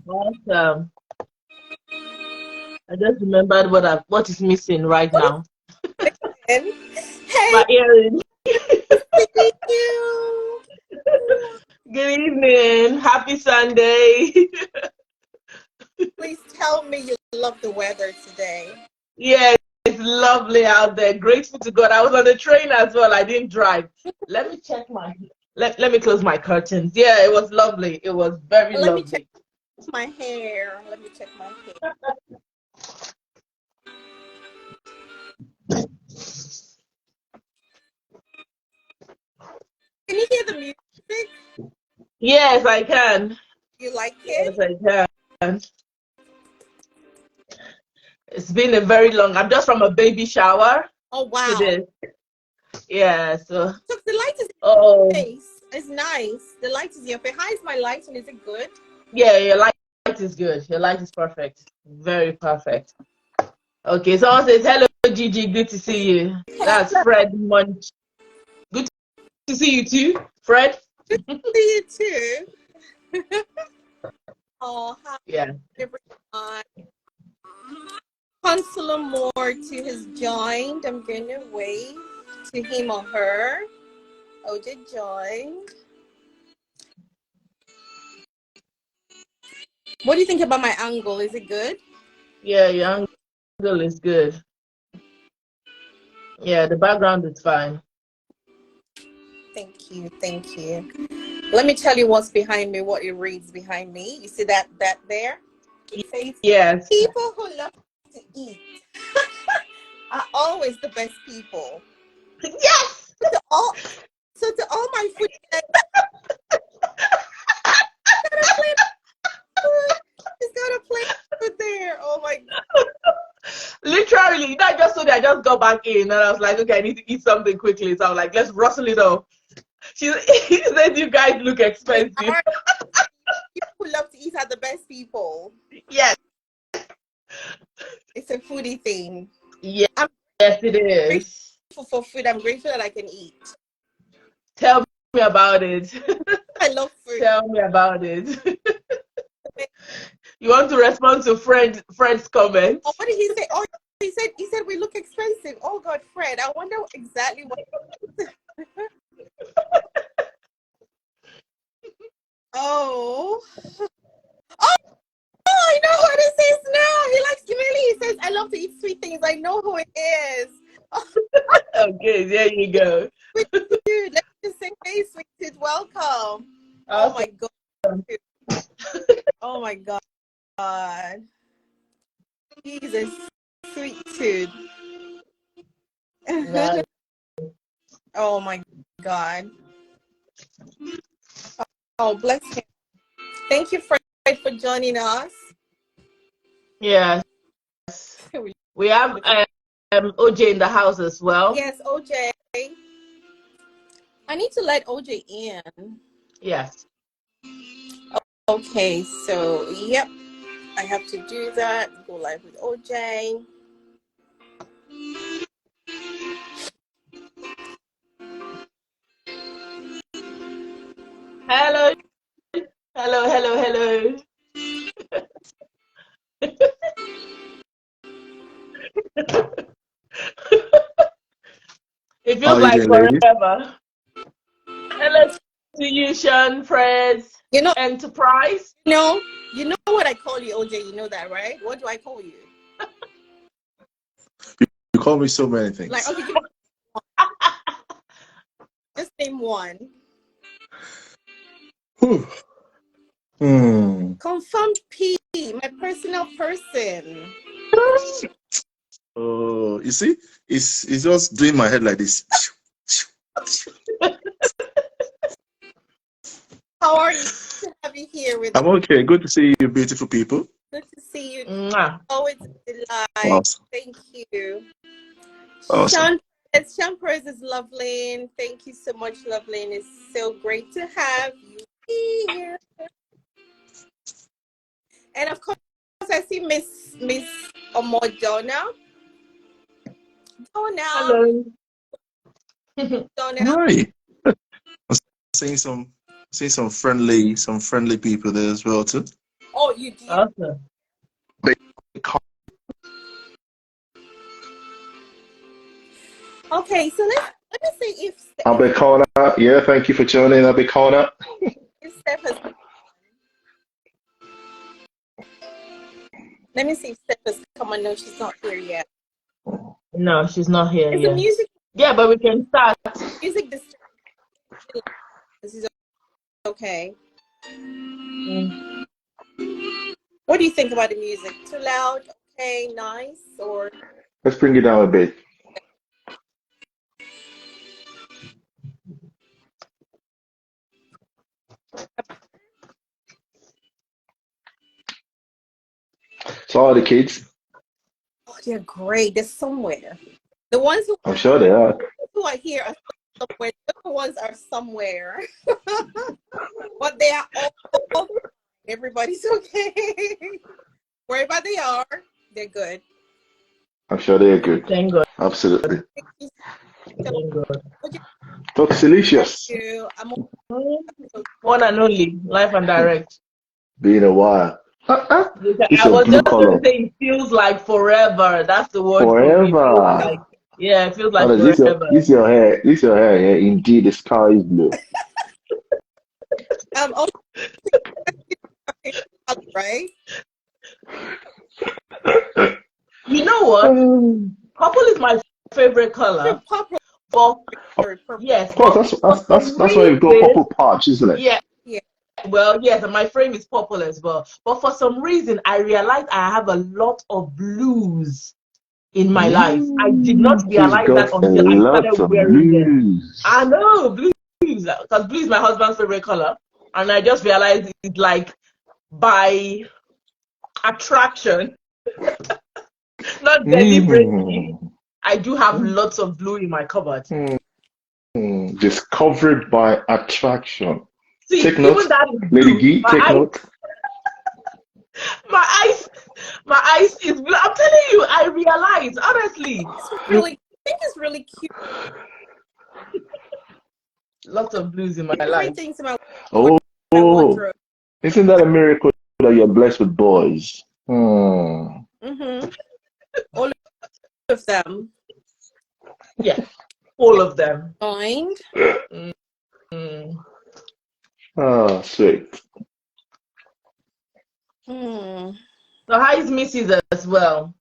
Awesome. I just remembered what is missing right What is now. it? Hey, My earring. thank you. Good evening. Happy Sunday. Please tell me you love the weather today. Yeah, it's lovely out there. Grateful to God. I was on the train as well. I didn't drive. Let me check my let me close my curtains. Yeah, it was lovely. It was very Let me check lovely. my hair. Let me check my hair. Can you hear the music? Yes, I can. You like Yes, it? I can. It's been a very long. I'm just from a baby shower Oh to wow. this. Yeah, so So the light is in oh your face. It's nice. The light is in your face. How is my lighting? Is it good? yeah, your light is good. Your light is perfect. Very perfect. Okay, someone says hello Gigi, good to see you. That's Fred Munch. Good to see you too, Fred. See you too. Oh, hi Yeah. everyone. Consular Moore to has joined. I'm going to wave to him or her. OJ joined. What do you think about my angle? Is it good? Yeah, your angle is good. Yeah, the background is fine. Thank you. Thank you. Let me tell you what's behind me, what it reads behind me. You see that there? It says, Yes. people who love to eat are always the best people. Yes. To all, so to all my food, she's got a plate food there. Oh my God. Literally, not just so that I just got back in and I was like, okay, I need to eat something quickly. So I was like, let's rustle it up. She said, you guys look They expensive. are people who love to eat are the best people. Yes. It's a foodie thing. Yes, I'm it is. grateful for food. I'm grateful that I can eat. Tell me about it. I love food. Tell me about it. You want to respond to Fred's comment? Oh, what did he say? Oh, he said we look expensive. Oh God, Fred. I wonder exactly what. Oh. Oh, I know what it says now. He likes humility. He says, I love to eat sweet things. I know who it is. Oh, Okay, there you go. sweet dude. Let me just say, hey, sweet dude, welcome. Oh Awesome. my God. Oh my God. He's a sweet dude. Nice. Oh my God. Oh, bless him. Thank you, Fred, for joining us. Yes. We have OJ in the house as well. Yes, OJ. I need to let OJ in. Yes. Okay, so yep, I have to do that. Go live with OJ. Hello. Hello, hello, hello. It How feels are you like doing, ladies? forever. Hello to you, Sean, Fred, You know, Enterprise. you know what I call you, OJ. You know that, right? What do I call you? You call me so many Like, things. okay, just name one. Whew. Hmm. Confirmed P, my personal person. Oh, you see, it's just doing my head like this. How are you? Good to have you here with us. I'm okay. Good to see you, beautiful people. Good to see you. Mwah. Always a delight. Awesome. Thank you. Awesome. Sean Perez is lovely. Thank you so much, lovely. It's so great to have you here. And of course, I see Miss Omodona. Donna, Hello. So now, Right. Seeing some friendly people there as well too. oh, you do. Awesome. Okay, so let me see if I'll be calling out. Yeah, thank you for joining. I'll be calling out. Steph has. Let me see if Steph has come on. No, she's not here yet. No, she's not here Is the yet. music Yeah, but we can start. disturbing? This is okay. Mm. What do you think about the music? Too loud? Okay, nice, or Let's bring it down a bit. So all the kids, oh, they're great. They're somewhere. The ones I'm sure they are. who are here are somewhere. The other ones are somewhere, but they are all. Everybody's okay. Wherever they are, they're good. I'm sure they are good. Thank God. Absolutely. Thank God. Talk Thank delicious. you. I'm One and only, live and direct. Been a while. It's I a was blue just going color. to say it feels like forever. That's the word for me. It feels Forever. like, yeah, it feels Oh, like no, forever. this your hair. This your hair. Yeah, indeed, the sky is blue. also right. You know what? Purple is my favorite color. Purple. But Purple. yes, Of course, that's why you've got purple patch, isn't it? Yeah. Yeah. Well, yes, and my frame is purple as well. But for some reason, I realized I have a lot of blues in my life. I did not She's realize that got a until I lot started of wearing them. blues. I know, blues, because blue is my husband's favorite color. And I just realized it's like by attraction, not deliberately. I do have lots of blue in my cupboard. Discovered by attraction. See, Take note, even that is Lady blue. Gee, take note. My eyes is blue. I'm telling you, I realize, honestly. I think it's really cute. Lots of blues in my Bring life. things to my Oh, wardrobe. isn't that a miracle that you're blessed with boys? All of them. Yeah, all of them. Mind. Oh, sweet. So how is Mrs. as well?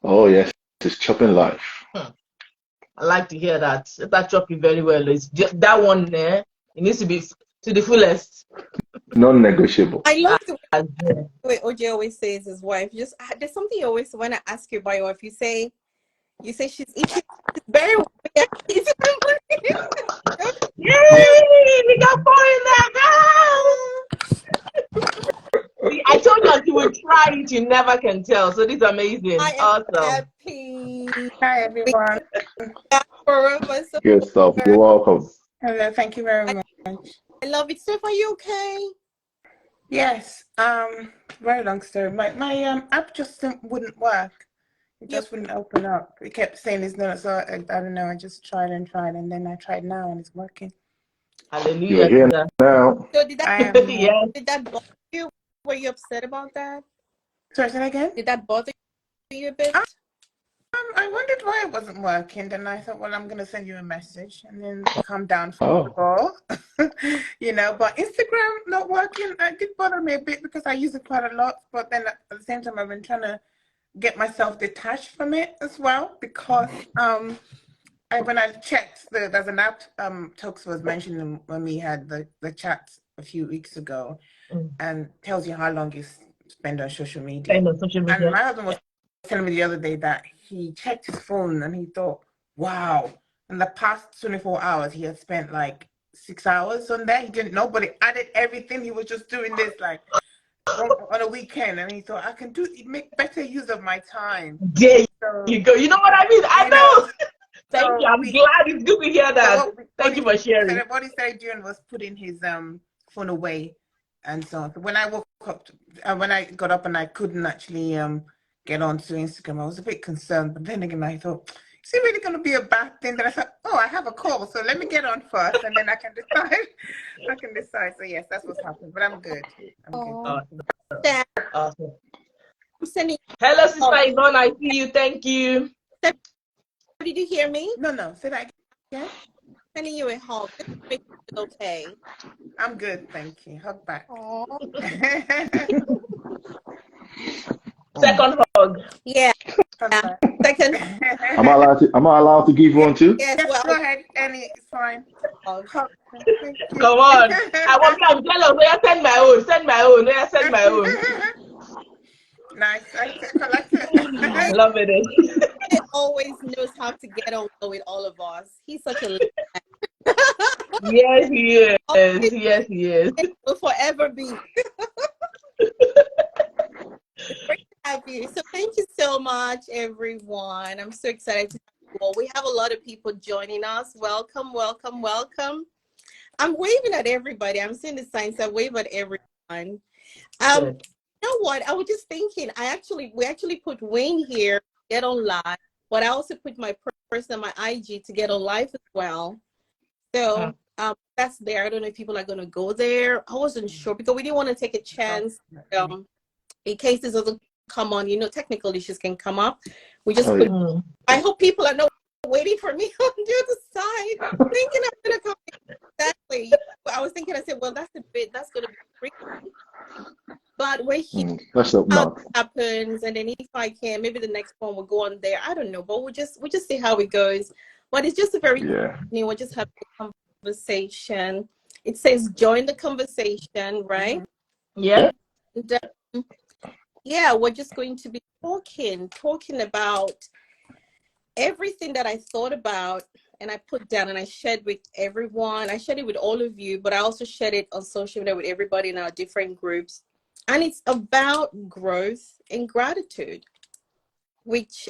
Oh, yes, it's chopping life. I like to hear that. That chopping very well. It's just, that one there, it needs to be to the fullest. Non-negotiable. I love the way OJ always says his wife. Just there's something you always when I ask you about your wife, you say she's eating very well. Yeah, yay! We got four in there. See, I told you you would try it, you never can tell. So this is amazing. I am Awesome. happy. Hi, everyone. Forever. So Good stuff. You're welcome. Hello, thank you very much. I love it. Steph, are you okay? Yes, very long story. My app just wouldn't work. It just wouldn't open up. It kept saying it's not, so I don't know. I just tried, and then I tried now, and it's working. Hallelujah. You're here now. So did I that am. Yes. did that bother you? Were you upset about that? Sorry, say that again? Did that bother you a bit? I wondered why it wasn't working. Then I thought, well, I'm going to send you a message and then calm down for the ball. But Instagram not working, it did bother me a bit because I use it quite a lot. But then at the same time, I've been trying to get myself detached from it as well because when I checked, there's an app Tokes was mentioning when we had the chat a few weeks ago and tells you how long you spend on social media. And my husband was telling me the other day that he checked his phone and he thought, wow, in the past 24 hours, he had spent like 6 hours on there. He didn't know, but he added everything. He was just doing this like on a weekend. And he thought, I can make better use of my time. There you go. You know what I mean? I know. Thank you. I'm glad. It's good to hear that. Thank you for sharing. So what he started doing was putting his phone away and so on. So when I woke up, when I got up and I couldn't actually get onto Instagram, I was a bit concerned. But then again, I thought, it really going to be a bad thing? That I thought, oh, I have a call, so let me get on first, and then I can decide. I can decide. So yes, that's what's happened. But I'm good. I'm good. Awesome. Sam, Awesome. I'm sending. Hello, Sister Yvonne. I see you. Thank you. Did you hear me? No. Say that again. Sending you a hug. Just make you feel okay. I'm good, thank you. Hug back. Second hug. Yeah. Hug back. Second. Am I allowed to give one too? Yes. Yes, Well. go ahead, Annie. It's fine. Hug. Hug. Thank you. Come on. I'm jealous. Where send my own. Send my own. Where send my own. Nice. I like it. Love it. He always knows how to get on with all of us. He's such a Yes, he is. Yes, he is. will forever be. Great to have you. So thank you so much, everyone. I'm so excited to have you all. We have a lot of people joining us. Welcome, welcome, welcome. I'm waving at everybody. I'm seeing the signs. I wave at everyone. Good. You know what? I was just thinking. We actually put Wayne here, get on live, but I also put my person on my IG to get on live as well. So that's there. I don't know if people are going to go there. I wasn't sure because we didn't want to take a chance in case this doesn't come on. Technical issues can come up. We just put. I hope people are not waiting for me on the other side, thinking I'm going to come. Exactly. I was thinking. I said, well, that's going to be freaky. But we're here. Let's hope How not. it happens, and then if I can, maybe the next one will go on there. I don't know, but we'll just see how it goes. But it's just a very new. We're just having a conversation. It says join the conversation, right? Yeah. And, yeah, we're just going to be talking about everything that I thought about and I put down and I shared with everyone. I shared it with all of you, but I also shared it on social media with everybody in our different groups. And it's about growth and gratitude, which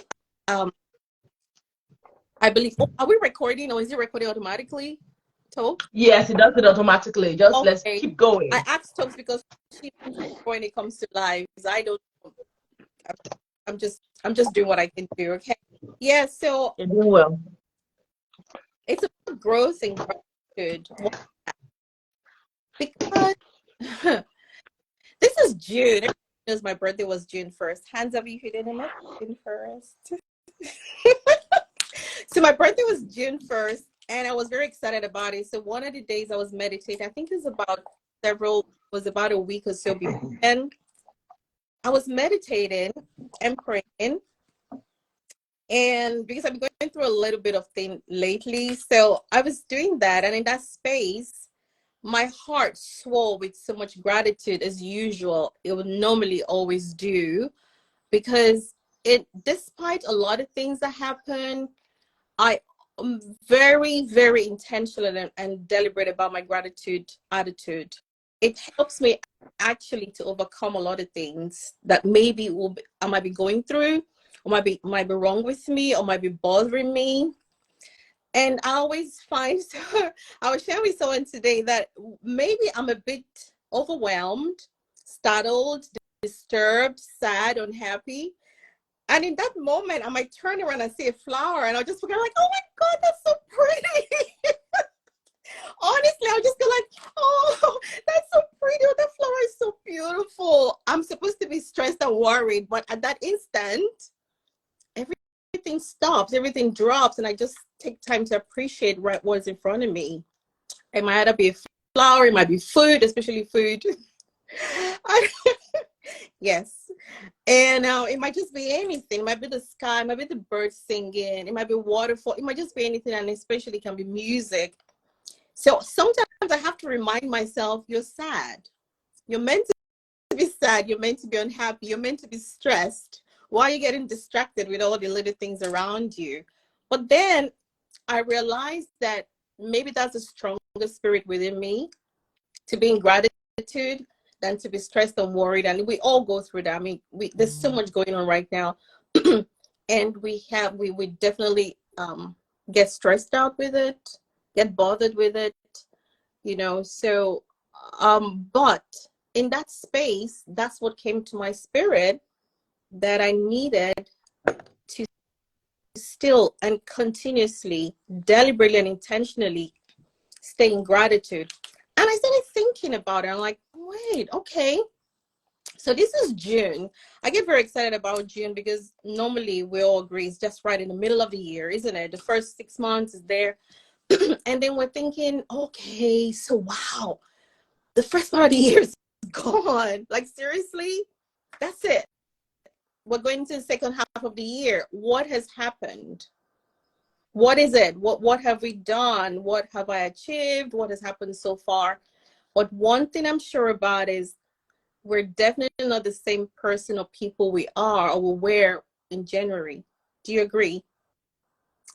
I believe. Are we recording or is it recording automatically? Tope? Yes, it does it automatically. Just let's keep going. I asked Tope because she when it comes to lives, I don't. I'm just doing what I can do. Okay. Yeah. So You're doing well. it's about growth and gratitude because this is June. Everyone knows my birthday was June 1st. Hands up if you didn't know. June 1st. So my birthday was June 1st, and I was very excited about it. So one of the days I was meditating, I think it was about a week or so before, and I was meditating and praying. And because I've been going through a little bit of thing lately, so I was doing that, and in that space, my heart swelled with so much gratitude as usual. It would normally always do, because despite a lot of things that happen, I am very, very intentional and deliberate about my gratitude attitude. It helps me actually to overcome a lot of things that maybe I might be going through, or might be wrong with me, or might be bothering me. And I always find, I was sharing with someone today that maybe I'm a bit overwhelmed, startled, disturbed, sad, unhappy. And in that moment, I might turn around and see a flower, and I'll just forget, like, oh my God, that's so pretty. Honestly, I'll just go like, oh, that's so pretty. Oh, that flower is so beautiful. I'm supposed to be stressed and worried, but at that instant, everything stops, everything drops, and I just take time to appreciate what's in front of me. It might either be a flower, it might be food, especially food. Yes. And it might just be anything. It might be the sky, it might be the birds singing, it might be waterfall, it might just be anything, and especially can be music. So sometimes I have to remind myself, you're sad. You're meant to be sad. You're meant to be unhappy. You're meant to be stressed. Why are you getting distracted with all the little things around you? But then I realized that maybe that's a stronger spirit within me, to be in gratitude than to be stressed and worried. And we all go through that. I mean, there's so much going on right now. And we definitely get stressed out with it, get bothered with it, so but in that space, that's what came to my spirit, that I needed to still and continuously, deliberately and intentionally stay in gratitude. And I started thinking about it. I'm like, wait, okay. So this is June. I get very excited about June because normally we all agree it's just right in the middle of the year, isn't it? The first 6 months is there. And then we're thinking, okay, so wow, the first part of the year is gone. Like, seriously? That's it. We're going to the second half of the year. What has happened? What is it? What have we done? What have I achieved? What has happened so far? But one thing I'm sure about is we're definitely not the same person or people we are or we were in January. Do you agree?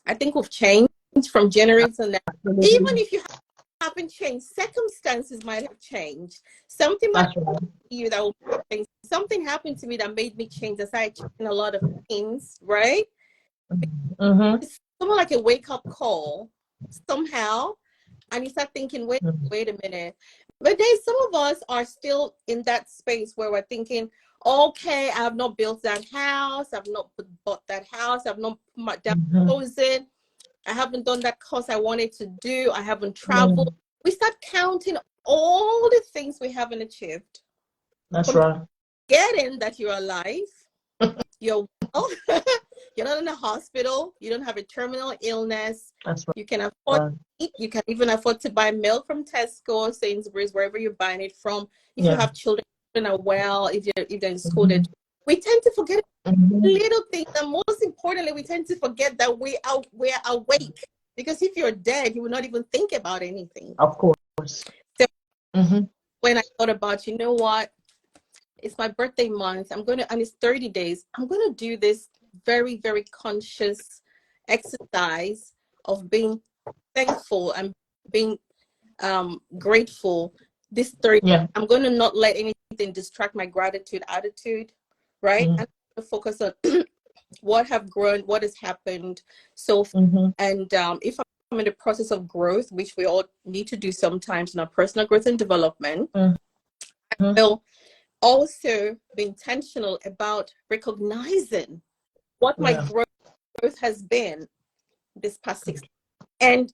I think we've changed from January to now. Even if you haven't changed, circumstances might have changed. Something might happen to you that will change. Something happened to me that made me change. As I changed a lot of things, right? Mm-hmm. It's somewhat like a wake-up call somehow, and you start thinking, wait a minute. But then some of us are still in that space where we're thinking, okay, I have not built that house, I've not bought that house, I've not put my deposit, I haven't done that course I wanted to do, I haven't traveled. We start counting all the things we haven't achieved. That's right. Getting that you're alive, you're well, you're not in a hospital, you don't have a terminal illness. That's right. You can afford to eat, you can even afford to buy milk from Tesco, Sainsbury's, wherever you're buying it from. If you have children are well, if they're in school, we tend to forget little things, and most importantly, we tend to forget that we're awake. Because if you're dead, you will not even think about anything. Of course. So when I thought about, you know what, it's my birthday month, and it's 30 days, I'm gonna do this very, very conscious exercise of being thankful and being grateful. This 30 I'm going to not let anything distract my gratitude attitude, right? I'm going to focus on what have grown, what has happened. So and if I'm in the process of growth, which we all need to do sometimes in our personal growth and development, I will also be intentional about recognizing what my growth has been this past 6 months. And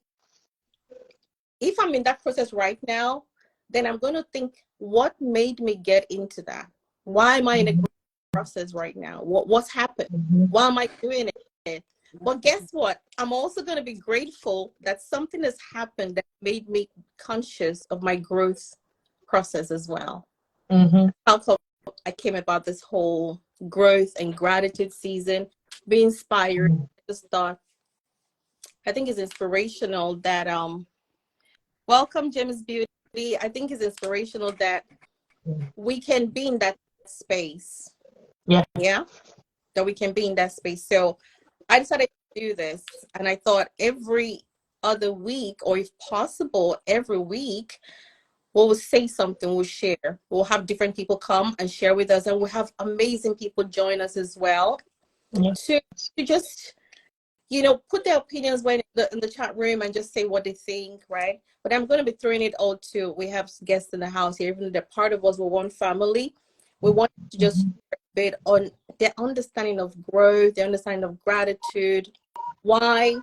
if I'm in that process right now, then I'm going to think, what made me get into that? Why am I in a growth process right now? What's happened? Why am I doing it? But guess what? I'm also going to be grateful that something has happened that made me conscious of my growth process as well. How come I came about this whole growth and gratitude season? Be inspired. Just thought, I think it's inspirational that welcome James Beauty. I think it's inspirational that we can be in that space. Yeah, that we can be in that space. So I decided to do this, and I thought every other week, or if possible, every week, we'll say something, we'll share. We'll have different people come and share with us, and we'll have amazing people join us as well to just, you know, put their opinions in the chat room and just say what they think, right? But I'm going to be throwing it all to, we have guests in the house here, even though they're part of us, we're one family. We want to just share a bit on their understanding of growth, their understanding of gratitude, why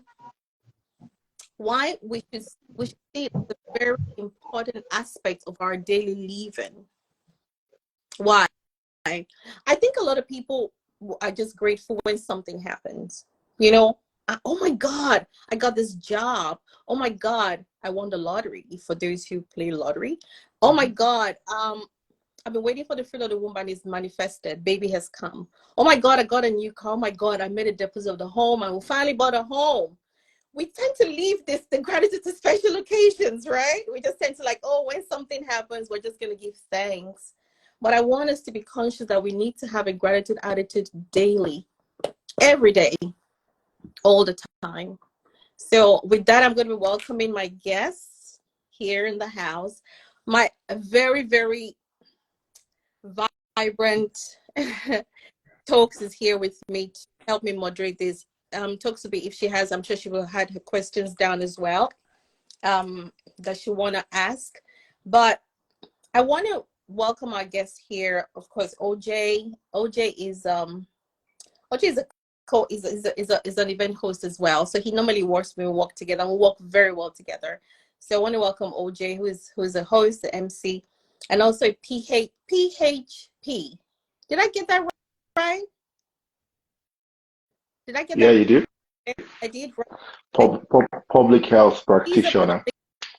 we should see it as a very important aspect of our daily living. Why? I think a lot of people are just grateful when something happens. You know, oh my God, I got this job. Oh my God, I won the lottery. For those who play lottery, oh my God, I've been waiting for the fruit of the womb and it's manifested. Baby has come. Oh my God, I got a new car. Oh my God, I made a deposit of the home and we finally bought a home. We tend to leave the gratitude to special occasions, right? We just tend to like, oh, when something happens, we're just going to give thanks. But I want us to be conscious that we need to have a gratitude attitude daily, every day, all the time. So with that, I'm going to be welcoming my guests here in the house. My very, very vibrant Talks is here with me to help me moderate this. Talks will be, if she has, I'm sure she will have her questions down as well that she want to ask. But I want to welcome our guest here. Of course, OJ. OJ is a is an event host as well. So he normally works when we work together, and we work very well together. So I want to welcome OJ, who is a host, the MC, and also PHP. Did I get that right? Did I get Yeah, that you do. right? I did, right? Public health He's a practitioner.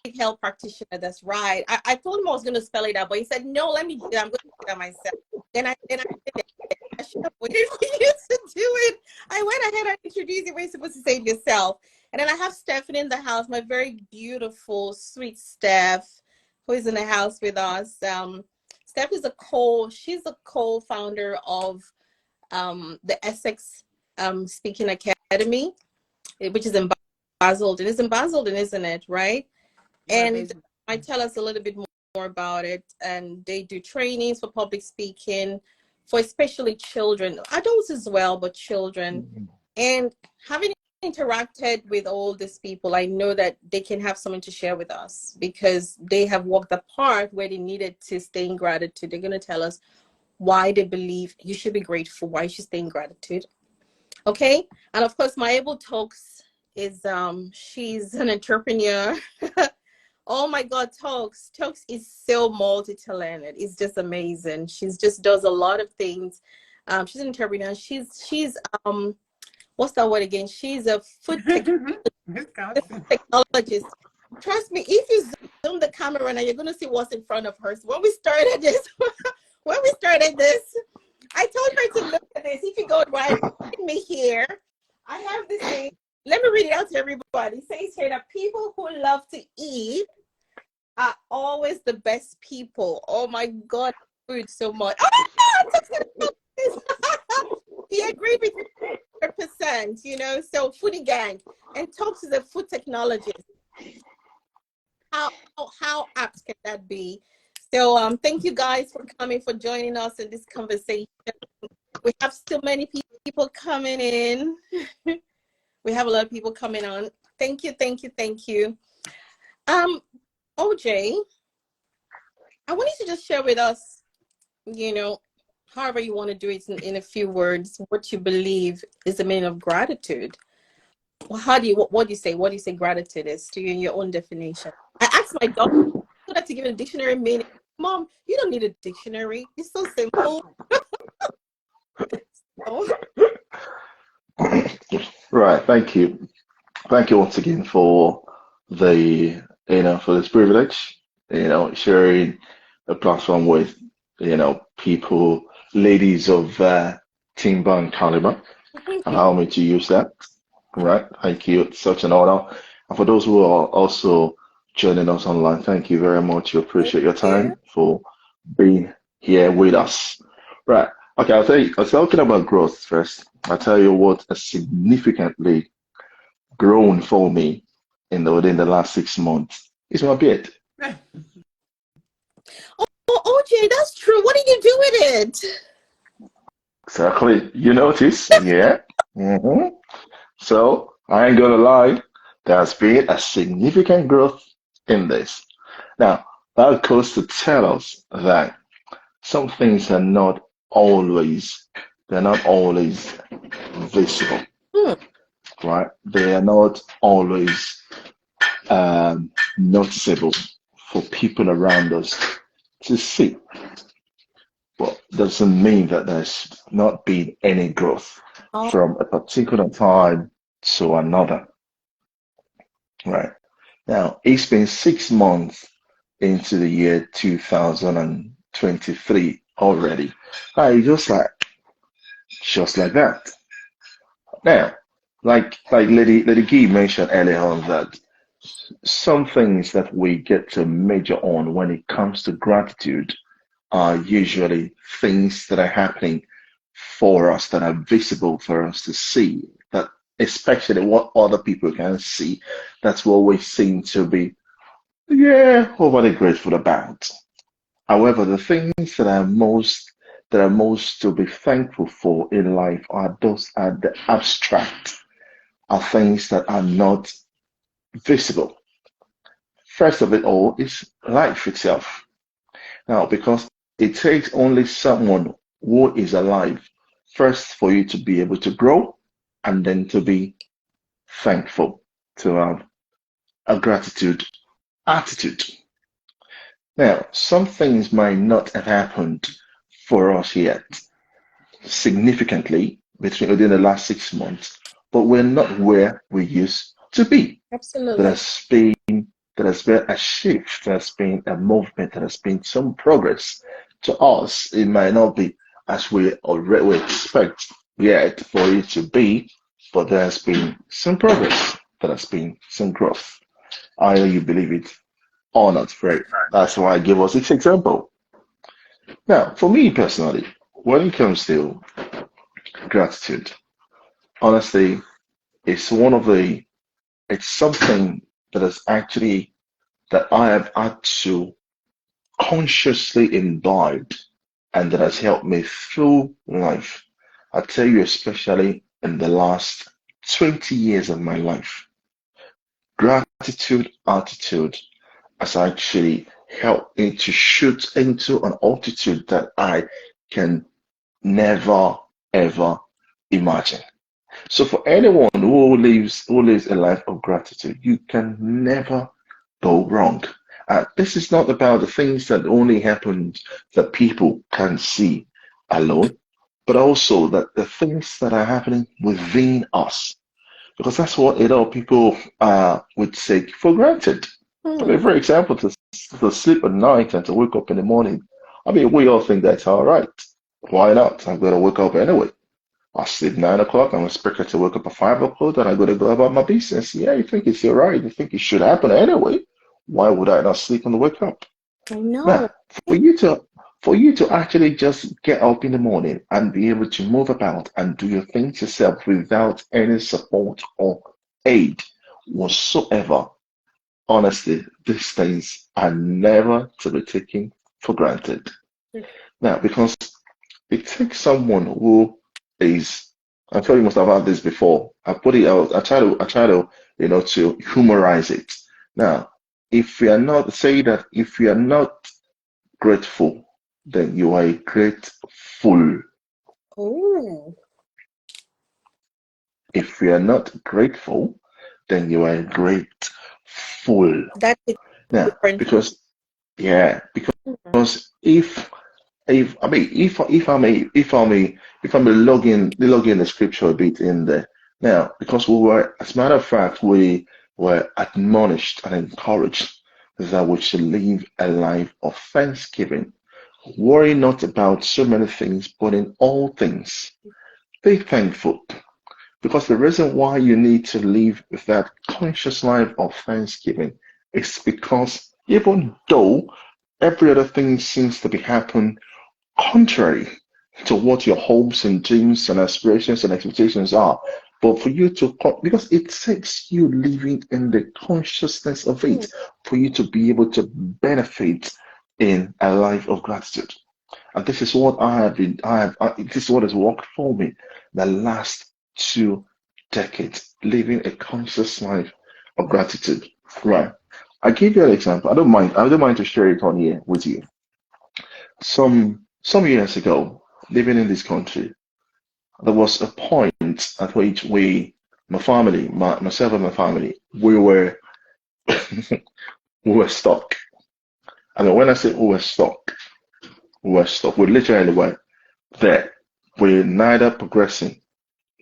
public health practitioner. That's right. I told him I was going to spell it out, but he said, no, let me do it. I'm going to do that myself. Then I did it. I should have waited for you to do it. I went ahead and introduced you. We're supposed to say it yourself. And then I have Stephanie in the house, my very beautiful, sweet Steph, who is in the house with us. Steph is she's a co-founder of the Essex Speaking Academy, which is in Basildon. It's in Basildon, isn't it? Right? And might tell us a little bit more about it. And they do trainings for public speaking for especially children, adults as well, but children. And having interacted with all these people, I know that they can have something to share with us because they have walked the path where they needed to stay in gratitude. They're going to tell us why they believe you should be grateful, why you should stay in gratitude. Okay. And of course, my Able Talks is she's an entrepreneur. Oh my God, Talks is so multi-talented. It's just amazing. She's just does a lot of things. She's an entrepreneur. She's what's that word again? She's a food technologist. Trust me, if you zoom the camera now, you're gonna see what's in front of her. So when we started this, I told her to look at this. If you go right me here, I have this thing. Let me read it out to everybody. It says here that people who love to eat are always the best people. Oh my God, food so much. He agreed with 100%, so foodie gang. And Talks is a food technologist. How apt can that be? So thank you guys for coming, for joining us in this conversation. We have still many people coming in. We have a lot of people coming on. Thank you. OJ, I want you to just share with us, however you want to do it in a few words, what you believe is the meaning of gratitude. Well, what do you say? What do you say gratitude is to you in your own definition? I asked my daughter to give it a dictionary meaning. Mom, you don't need a dictionary. It's so simple. Right. Thank you. Thank you once again for for this privilege, sharing a platform with, people, ladies of timber and caliber. Allow me to use that. Right. Thank you. It's such an honor. And for those who are also joining us online, thank you very much. We appreciate your time for being here with us. Right. Okay, I'll tell you, I was talking about growth first. I'll tell you what has significantly grown for me within the last 6 months. It's my beard. Oh, OJ, that's true. What did you do with it? Exactly. You notice? Yeah. So I ain't gonna lie, there's been a significant growth in this. Now, that goes to tell us that some things are not always visible, right? They are not always noticeable for people around us to see. But doesn't mean that there's not been any growth from a particular time to another. Right. Now, it's been 6 months into the year 2023 already. Just like that. Now, like Lady Gee mentioned earlier on, that some things that we get to major on when it comes to gratitude are usually things that are happening for us, that are visible for us to see, that especially what other people can see. That's what we seem to be overly grateful about. However, the things that are most to be thankful for in life are the abstract, are things that are not visible. First of it all is life itself. Now, because it takes only someone who is alive first for you to be able to grow, and then to be thankful, to have a gratitude attitude. Now, some things might not have happened for us yet significantly within the last 6 months, but we're not where we used to be. There Absolutely. has been there has been a shift, there has been a movement, there has been some progress. To us, it might not be as we already expect yet for it to be, but there has been some progress, there has been some growth. Either you believe it or not, Fred. That's why I give us this example. Now, for me personally, when it comes to gratitude, honestly, it's one of the it's something that is actually that I have had to consciously imbibe and that has helped me through life. I tell you, especially in the last 20 years of my life, gratitude attitude has actually helped me to shoot into an altitude that I can never ever imagine. So for anyone who lives a life of gratitude, you can never go wrong. This is not about the things that only happen that people can see alone, but also that the things that are happening within us, because that's what people would take for granted. I Hmm. mean, for example, to sleep at night and to wake up in the morning. I mean, we all think that's all right. Why not? I'm going to wake up anyway. I sleep 9 o'clock. I'm expected to wake up at 5 o'clock, and I got to go about my business. Yeah, you think it's all right. You think it should happen anyway. Why would I not sleep and wake up? I know. Now, for you to for you to actually just get up in the morning and be able to move about and do your things yourself without any support or aid whatsoever, honestly, these things are never to be taken for granted. Now, because it takes someone who is, I'm sure you must have had this before. I put it out, I try to, to humorize it. Now, if we are not, say that if you are not grateful, then you are a grateful. Oh, If we are not grateful, then you are a grateful. that is Now, different. yeah, Mhm. because if I mean if I may log in the scripture a bit in there now, because we were, as a matter of fact, we were admonished and encouraged that we should live a life of thanksgiving. Worry not about so many things, but in all things be thankful. Because the reason why you need to live with that conscious life of thanksgiving is because even though every other thing seems to be happening contrary to what your hopes and dreams and aspirations and expectations are. But for you to, because it takes you living in the consciousness of Hmm. it, for you to be able to benefit in a life of gratitude. And this is what this is what has worked for me the last 2 decades, living a conscious life of gratitude. Right. I give you an example. I don't mind to share it on here with you. Some years ago, living in this country, there was a point at which my family, myself and my family, we were stuck. I mean, when I say we were stuck, we were stuck. We literally were there. We're neither progressing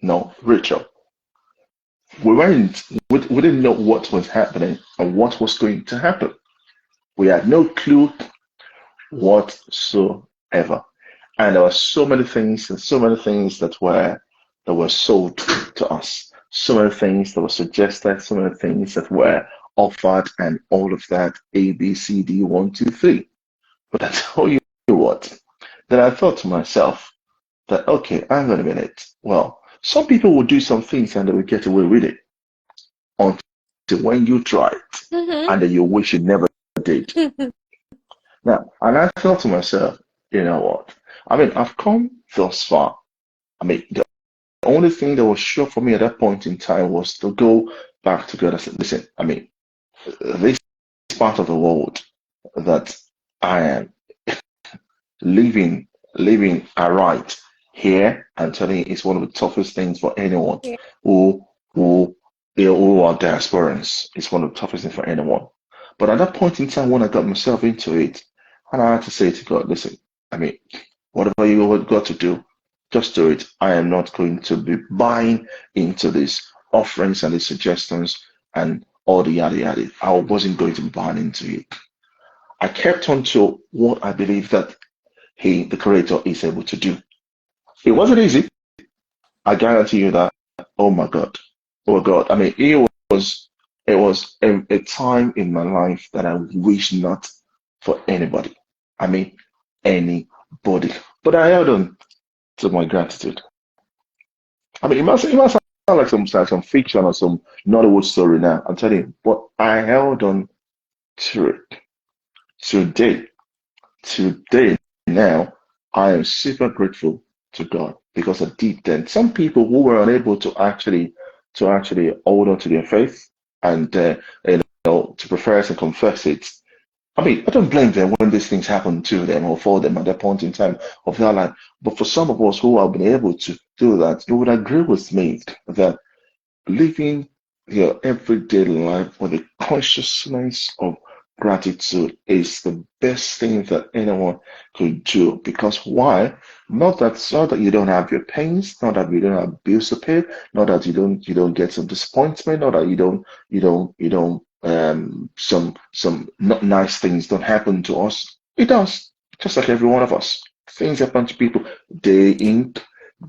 nor richer. We didn't know what was happening and what was going to happen. We had no clue whatsoever. And there were so many things and so many things that were sold to us. So many things that were suggested, so many things that were offered, and all of that A, B, C, D, one, two, three. But I tell you what, then I thought to myself that okay, hang on a minute. Well, some people will do some things and they will get away with it until when you try it Mhm. and then you wish you never did. Now, and I thought to myself, you know what? I mean, I've come thus far. I mean, the only thing that was sure for me at that point in time was to go back to God. I said, listen, I mean, this part of the world that I am living aright here. I'm telling you, it's one of the toughest things for anyone Yeah. who who are diasporans. It's one of the toughest things for anyone. But at that point in time, when I got myself into it, and I had to say to God, listen, I mean, whatever you got to do, just do it. I am not going to be buying into these offerings and these suggestions and all the yada yada. I wasn't going to be buying into it. I kept on to what I believe that the Creator, is able to do. It wasn't easy. I guarantee you that. Oh my God. Oh God. I mean, it was a time in my life that I wish not for anybody. I mean, anybody. But I held on to my gratitude. I mean, it must sound like some fiction or some Nollywood story now. I'm telling you, but I held on to it. Today, now, I am super grateful to God because I did then. Some people who were unable to actually hold on to their faith and to profess and confess it. I mean, I don't blame them when these things happen to them or for them at that point in time of their life. But for some of us who have been able to do that, you would agree with me that living your everyday life with a consciousness of gratitude is the best thing that anyone could do. Because why? Not that you don't have your pains, not that you don't have bills to pay, not that you don't get some disappointment, not that some not nice things don't happen to us. It does, just like every one of us. Things happen to people day in,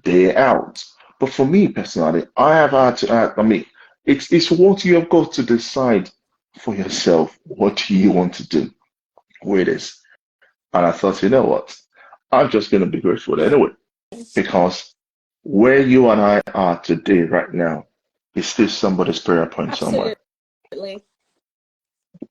day out. But for me personally, I have had to I mean, it's what you have got to decide for yourself. What do you want to do with this? And I thought, you know what? I'm just going to be grateful anyway, because where you and I are today, right now, is still somebody's prayer point somewhere. Absolutely.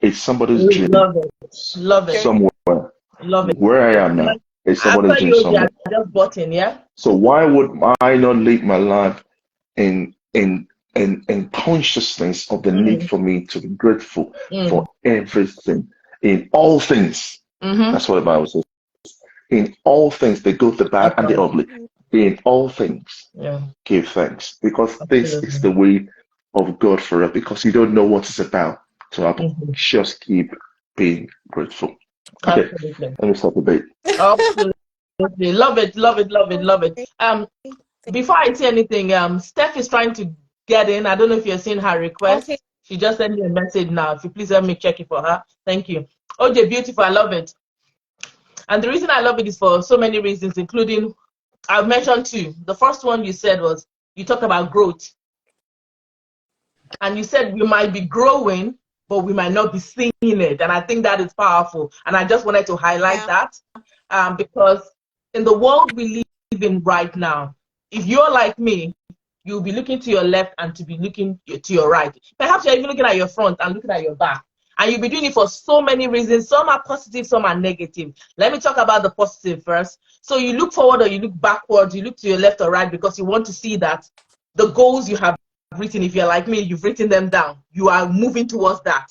It's somebody's dream Love it. Love it. somewhere. Love it. Where I am now is somebody's After dream you, somewhere. are just button, yeah? So why would I not live my life in in in consciousness of the need Mm, for me to be grateful mm, for everything, in all things? mm-hmm. That's what the Bible says. In all things, the good, the bad, That's and the right. ugly. In all things, Yeah, give thanks, because this is absolutely. the way of God for us. Because you don't know what it's about to happen. Mm-hmm. Just keep being grateful. Okay, Absolutely. let me stop the debate. Absolutely. Love it, love it, love it, love it. Before I say anything, Steph is trying to get in. I don't know if you're seeing her request. Okay. She just sent me a message now. If you please help me check it for her. Thank you. OJ, beautiful. I love it. And the reason I love it is for so many reasons, including, I've mentioned two. The first one you said was, you talked about growth. And you said we might be growing, but we might not be seeing it. And I think that is powerful. And I just wanted to highlight Yeah. that because in the world we live in right now, if you're like me, you'll be looking to your left and to be looking to your right. Perhaps you're even looking at your front and looking at your back. And you'll be doing it for so many reasons. Some are positive, some are negative. Let me talk about the positive first. So you look forward or you look backwards, you look to your left or right because you want to see that the goals you have written, if you're like me, you've written them down. You are moving towards that.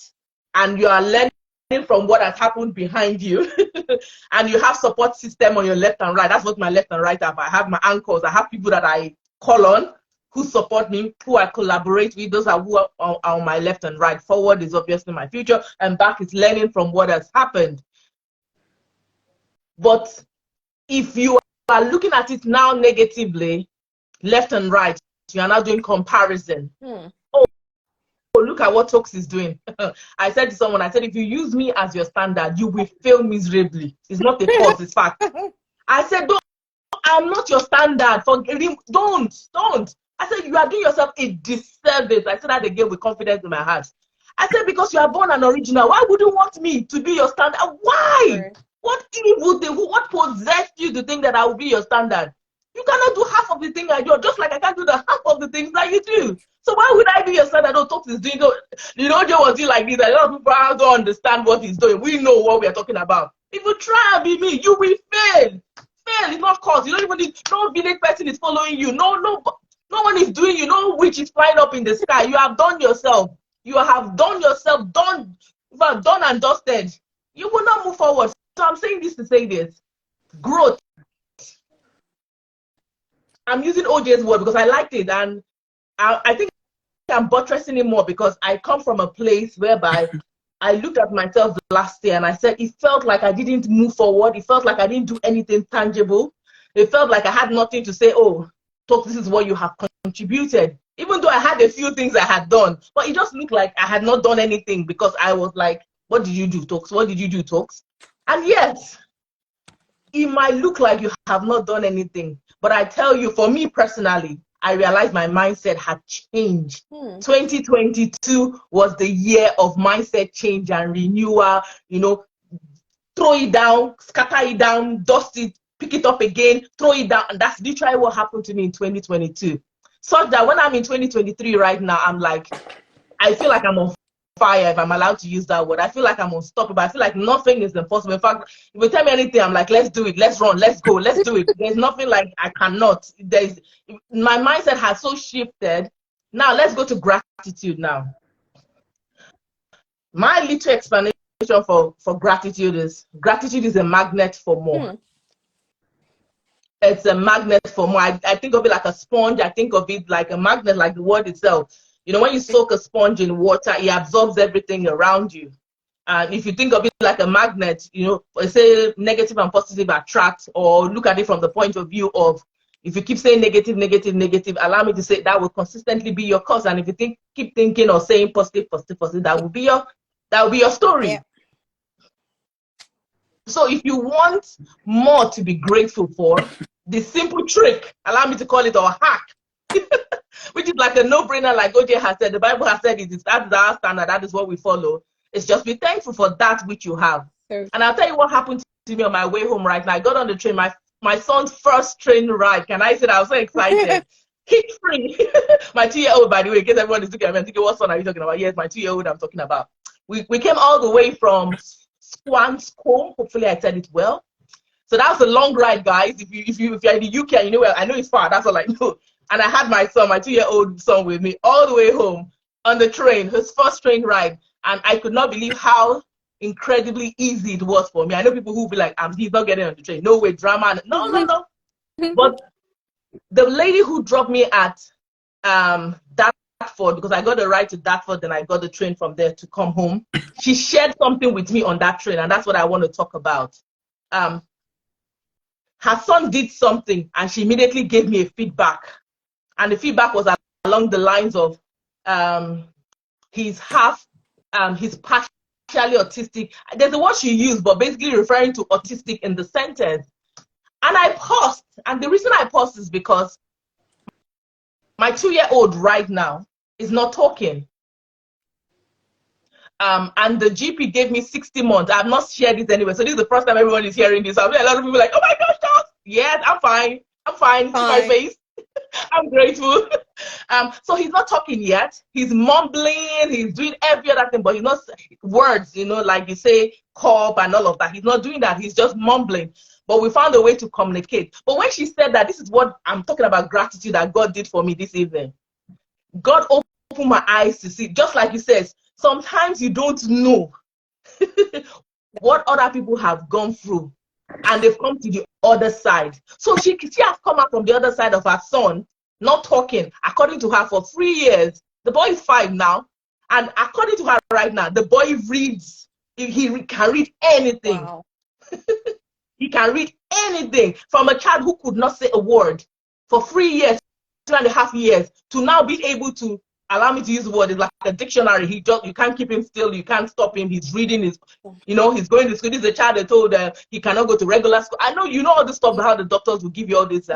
And you are learning from what has happened behind you. And you have support system on your left and right. That's what my left and right have. I have my anchors. I have people that I call on who support me, who I collaborate with. Those are who are on my left and right. Forward is obviously my future, and back is learning from what has happened. But if you are looking at it now negatively, left and right, you are now doing comparison. Oh, look at what Tokes is doing. I said to someone, I said, if you use me as your standard, you will fail miserably. It's not a pause, it's fact. I said, don't, I'm not your standard. Don't. I said, you are doing yourself a disservice. I said that again with confidence in my heart. I said, because you are born an original, why would you want me to be your standard? Why? Sure. What evil thing? What possessed you to think that I will be your standard? You cannot do half of the thing I do, just like I can't do the half of the things that you do. So why would I be your standard? Oh, Tokes is doing, you know, Joe was doing like this. A lot of people don't understand what he's doing. We know what we are talking about. If you try and be me, you will fail. Fail is not cause. You don't even need, no village person is following you. No one is doing you. No witch is flying up in the sky. You have done yourself. You have done yourself. Done and dusted. You will not move forward. So I'm saying this to say this. Growth. I'm using OJ's word because I liked it, and I think I'm buttressing it more because I come from a place whereby I looked at myself last year and I said it felt like I didn't move forward. It felt like I didn't do anything tangible. It felt like I had nothing to say, oh, Talk, this is what you have contributed. Even though I had a few things I had done, but it just looked like I had not done anything because I was like, what did you do, Talks? What did you do, Talks? And yet, it might look like you have not done anything. But I tell you, for me personally, I realized my mindset had changed. 2022 was the year of mindset change and renewal. You know, throw it down, scatter it down, dust it, pick it up again, throw it down. And that's literally what happened to me in 2022. Such that when I'm in 2023 right now, I'm like, I feel like I'm on fire, if I'm allowed to use that word. I feel like I'm unstoppable. I feel like nothing is impossible. In fact, if you tell me anything, I'm like, let's do it, let's run, let's go, let's do it. There's nothing like I cannot. My mindset has so shifted. Now let's go to gratitude now. My little explanation for gratitude is a magnet for more. It's a magnet for more. I think of it like a sponge. I think of it like a magnet, like the word itself. You know, when you soak a sponge in water, it absorbs everything around you. And if you think of it like a magnet, you know, say negative and positive attract, or look at it from the point of view of, if you keep saying negative, negative, negative, allow me to say that will consistently be your cause. And if you keep thinking or saying positive, positive, positive, that will be your story. Yeah. So if you want more to be grateful for, the simple trick, allow me to call it, or hack, which is like a no-brainer, like OJ has said, the Bible has said, that is our standard, that is what we follow. It's just be thankful for that which you have. Sure. And I'll tell you what happened to me on my way home right now. I got on the train, my son's first train ride. Can I say that? I was so excited. Kick free. My 2-year-old, by the way, in case everyone is looking at me and thinking, what son are you talking about? Yes, my 2-year-old I'm talking about. We came all the way from Swanscombe. Hopefully I said it well. So that was a long ride, guys. If you're in the UK, you know where, I know it's far, that's all I know. And I had my son, my 2-year-old son, with me all the way home on the train, his first train ride. And I could not believe how incredibly easy it was for me. I know people who be like, he's not getting on the train. No way, drama. No. But the lady who dropped me at Dartford, because I got a ride to Dartford, then I got the train from there to come home. She shared something with me on that train, and that's what I want to talk about. Her son did something, and she immediately gave me a feedback. And the feedback was along the lines of he's partially autistic. There's a word she used, but basically referring to autistic in the sentence. And I paused. And the reason I paused is because my 2-year-old right now is not talking. And the GP gave me 60 months. I have not shared this anyway. So this is the first time everyone is hearing this. I'll be a lot of people like, oh my gosh, Charles. Yes, I'm fine. See my face. I'm grateful. So he's not talking yet. He's mumbling. He's doing every other thing, but he's not words, you know, like you say, cop and all of that. He's not doing that. He's just mumbling. But we found a way to communicate. But when she said that, this is what I'm talking about, gratitude that God did for me this evening. God opened my eyes to see, just like he says, sometimes you don't know what other people have gone through, and they've come to the other side. So she has come out from the other side of her son, not talking, according to her, for 3 years. The boy is 5 now, and according to her right now, the boy reads. He can read anything. Wow. He can read anything, from a child who could not say a word for 3 years, 2.5 years, to now be able to, allow me to use the word, it's like a dictionary. You can't keep him still, you can't stop him. He's reading, he's going to school. This is a child they told he cannot go to regular school. I know you know all this stuff, how the doctors will give you all this,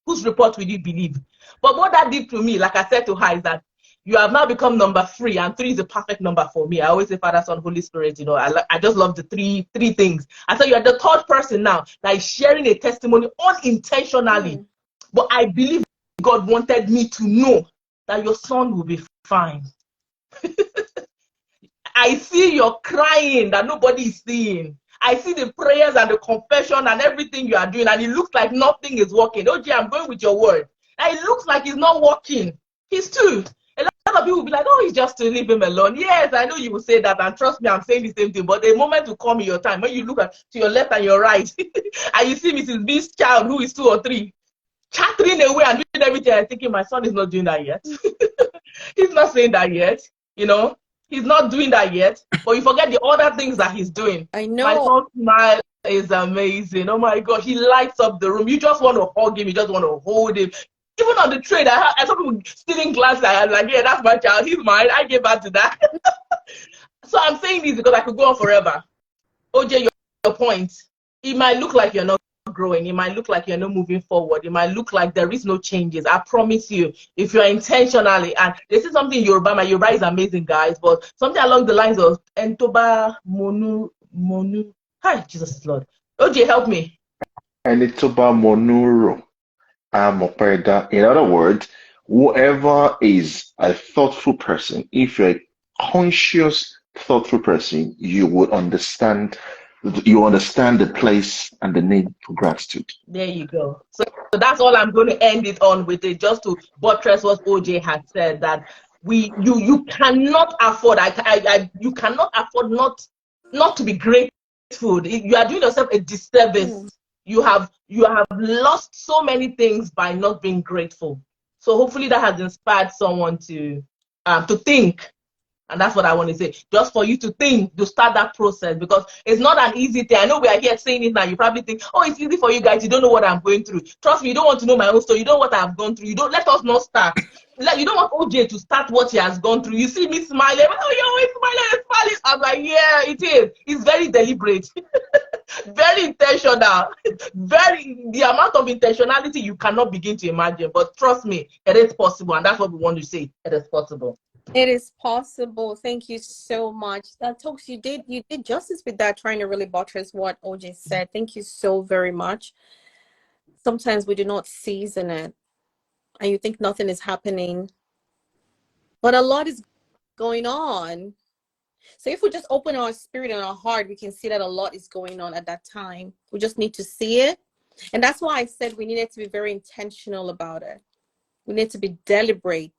whose report will you believe? But what that did to me, like I said to her, is that you have now become number 3, and 3 is the perfect number for me. I always say Father, Son, Holy Spirit, you know, I just love the three things. And so you're the 3rd person now that is sharing a testimony unintentionally. But I believe God wanted me to know that your son will be fine. I see you're crying that nobody is seeing. I see the prayers and the confession and everything you are doing, and it looks like nothing is working. OJ, I'm going with your word. And it looks like he's not working. He's too. A lot of people will be like, oh, he's just to leave him alone. Yes, I know you will say that, and trust me, I'm saying the same thing. But the moment will come in your time when you look to your left and your right, and you see Mrs. B's child who is 2 or 3. chattering away and doing everything. I'm thinking my son is not doing that yet. He's not saying that yet. You know, he's not doing that yet. But you forget the other things that he's doing. I My know. son's smile is amazing. Oh my God, he lights up the room. You just want to hug him. You just want to hold him. Even on the train, I saw people stealing glasses. I'm like, yeah, that's my child. He's mine. I gave back to that. So I'm saying this because I could go on forever. OJ, your point. It might look like you're not growing. It might look like you're not moving forward. It might look like there is no changes. I promise you, if you're intentionally, and this is something Yoruba, my Yoruba is amazing, guys, but something along the lines of Entoba Monu. Hi, Jesus Lord. OJ, help me. Enitoba Monuro Amopeda. In other words, whoever is a thoughtful person, if you're a conscious, thoughtful person, you would understand. You understand the place and the need for gratitude. There you go. So that's all I'm going to end it on with it, just to buttress what OJ had said, that you cannot afford you cannot afford not to be grateful. You are doing yourself a disservice. You have lost so many things by not being grateful. So hopefully that has inspired someone to think. And that's what I want to say. Just for you to think, to start that process, because it's not an easy thing. I know we are here saying it now. You probably think, oh, it's easy for you guys. You don't know what I'm going through. Trust me, you don't want to know my own story. You don't know what I've gone through. You don't let us not start. You don't want OJ to start what he has gone through. You see me smiling. Oh, you're always smiling. I'm like, yeah, it is. It's very deliberate. Very intentional. The amount of intentionality you cannot begin to imagine. But trust me, it is possible. And that's what we want to say. It is possible. It is possible. Thank you so much. That talks, you did justice with that, trying to really buttress what OJ said. Thank you so very much. Sometimes we do not season it, and you think nothing is happening, but a lot is going on. So if we just open our spirit and our heart, we can see that a lot is going on at that time. We just need to see it. And that's why I said we needed to be very intentional about it. We need to be deliberate.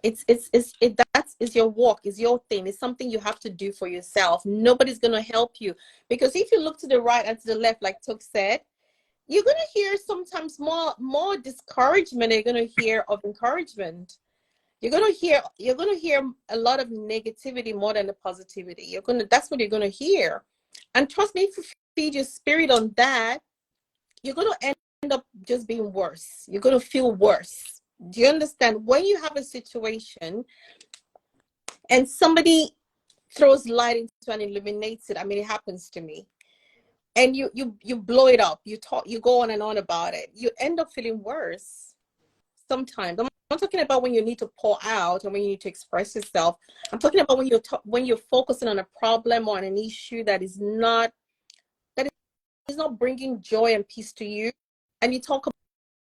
It's your walk, it's your thing. It's something you have to do for yourself. Nobody's going to help you, because if you look to the right and to the left, like Tuk said, you're going to hear sometimes more discouragement than you're going to hear of encouragement. You're going to hear a lot of negativity more than the positivity. That's what you're going to hear. And trust me, if you feed your spirit on that, you're going to end up just being worse. You're going to feel worse. Do you understand? When you have a situation and somebody throws light into and illuminates it, I mean, it happens to me, and you blow it up, you go on and on about it, you end up feeling worse sometimes. I'm not talking about when you need to pour out and when you need to express yourself. I'm talking about when you're focusing on a problem or on an issue that is not bringing joy and peace to you, and you talk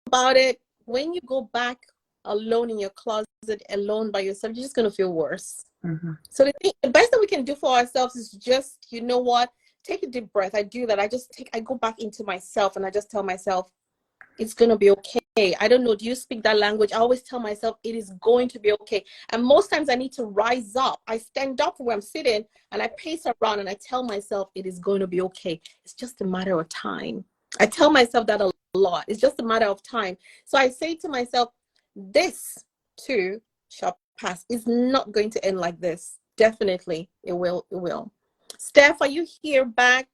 about it. When you go back alone in your closet, alone by yourself, you're just going to feel worse. Mm-hmm. So the best that we can do for ourselves is just, you know what, take a deep breath. I do that. I go back into myself and I just tell myself, it's going to be okay. I don't know. Do you speak that language? I always tell myself it is going to be okay. And most times I need to rise up. I stand up from where I'm sitting and I pace around and I tell myself it is going to be okay. It's just a matter of time. I tell myself that a lot. It's just a matter of time. So I say to myself, this too shall pass. It's not going to end like this. Definitely it will. Steph, are you here back?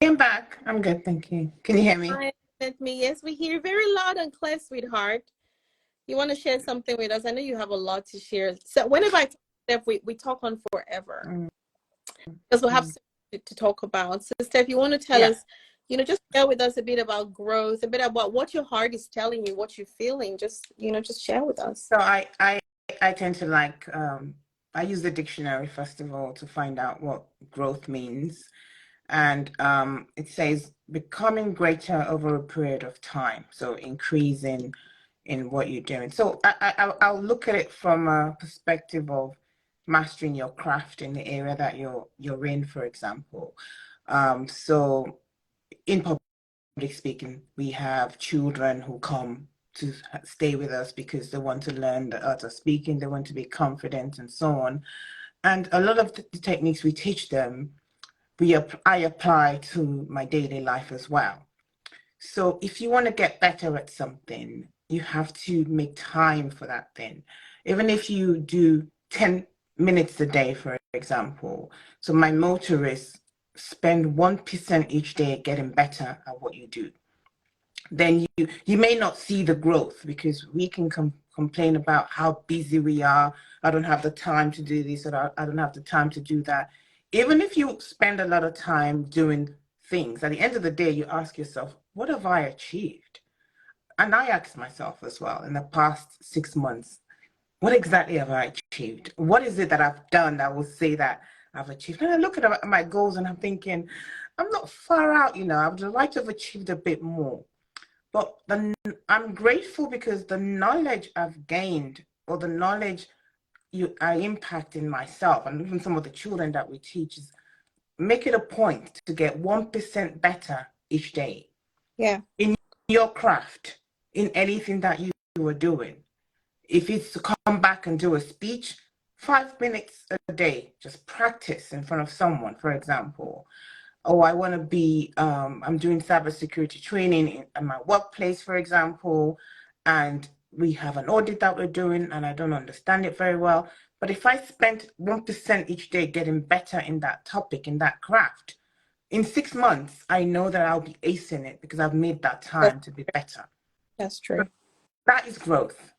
I'm back. I'm good, thank you. Can you hear me? Yes, we hear you very loud and clear, sweetheart. You want to share something with us? I know you have a lot to share. So whenever I talk to Steph, we talk on forever. Because we'll have to talk about. So Steph, you want to tell us, just share with us a bit about growth, a bit about what your heart is telling you, what you're feeling. Just share with us. So I tend to I use the dictionary first of all to find out what growth means. And it says becoming greater over a period of time. So increasing in what you're doing. So I'll look at it from a perspective of mastering your craft in the area that you're in, for example. So in public speaking, we have children who come to stay with us because they want to learn the art of speaking, they want to be confident and so on. And a lot of the techniques we teach them, I apply to my daily life as well. So if you want to get better at something, you have to make time for that thing. Even if you do 10 minutes a day, for example. So my motto is spend 1% each day getting better at what you do. Then you may not see the growth, because we can complain about how busy we are. I don't have the time to do this, or I don't have the time to do that. Even if you spend a lot of time doing things, at the end of the day, you ask yourself, what have I achieved? And I ask myself as well, in the past 6 months, what exactly have I achieved? What is it that I've done that will say that I've achieved? And I look at my goals and I'm thinking, I'm not far out, I would like to have achieved a bit more. But I'm grateful because the knowledge I've gained, or the knowledge I impact in myself, and even some of the children that we teach, is make it a point to get 1% better each day. Yeah. In your craft, in anything that you are doing. If it's to come back and do a speech, 5 minutes a day, just practice in front of someone, for example. Oh, I want to be, I'm doing cybersecurity training in my workplace, for example, and we have an audit that we're doing and I don't understand it very well. But if I spent 1% each day getting better in that topic, in that craft, in 6 months, I know that I'll be acing it because I've made that time to be better. That's true. That is growth.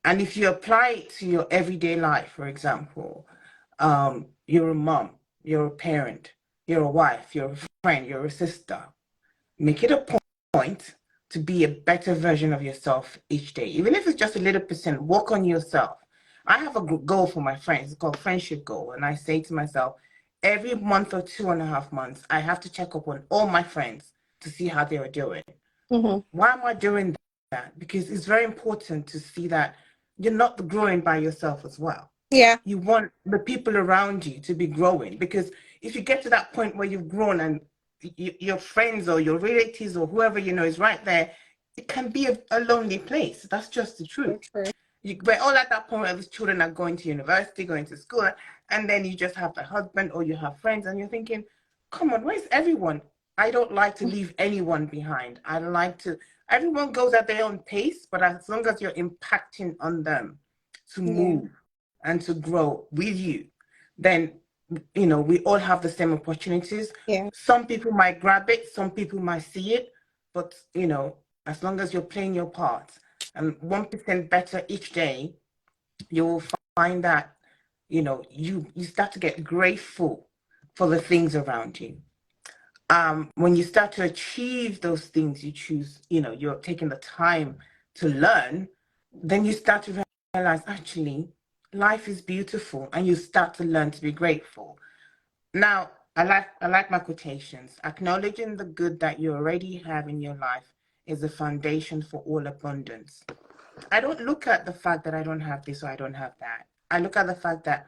And if you apply it to your everyday life, for example, you're a mom, you're a parent, you're a wife, you're a friend, you're a sister, make it a point to be a better version of yourself each day. Even if it's just a little percent, work on yourself. I have a goal for my friends. It's called Friendship Goal. And I say to myself, every month or 2.5 months, I have to check up on all my friends to see how they are doing. Mm-hmm. Why am I doing that? Because it's very important to see that you're not growing by yourself as well. Yeah. You want the people around you to be growing, because if you get to that point where you've grown and your friends or your relatives or whoever you know is right there, it can be a lonely place. That's just the truth. True. We're all at that point where the children are going to university, going to school, and then you just have the husband or you have friends and you're thinking, come on, where's everyone? I don't like to leave anyone behind. I like to, everyone goes at their own pace, but as long as you're impacting on them to move and to grow with you, then, we all have the same opportunities. Yeah. Some people might grab it, some people might see it, but, as long as you're playing your part and 1% better each day, you will find that, you start to get grateful for the things around you. When you start to achieve those things you choose, you're taking the time to learn, then you start to realize, actually, life is beautiful, and you start to learn to be grateful. Now, I like my quotations. Acknowledging the good that you already have in your life is the foundation for all abundance. I don't look at the fact that I don't have this or I don't have that. I look at the fact that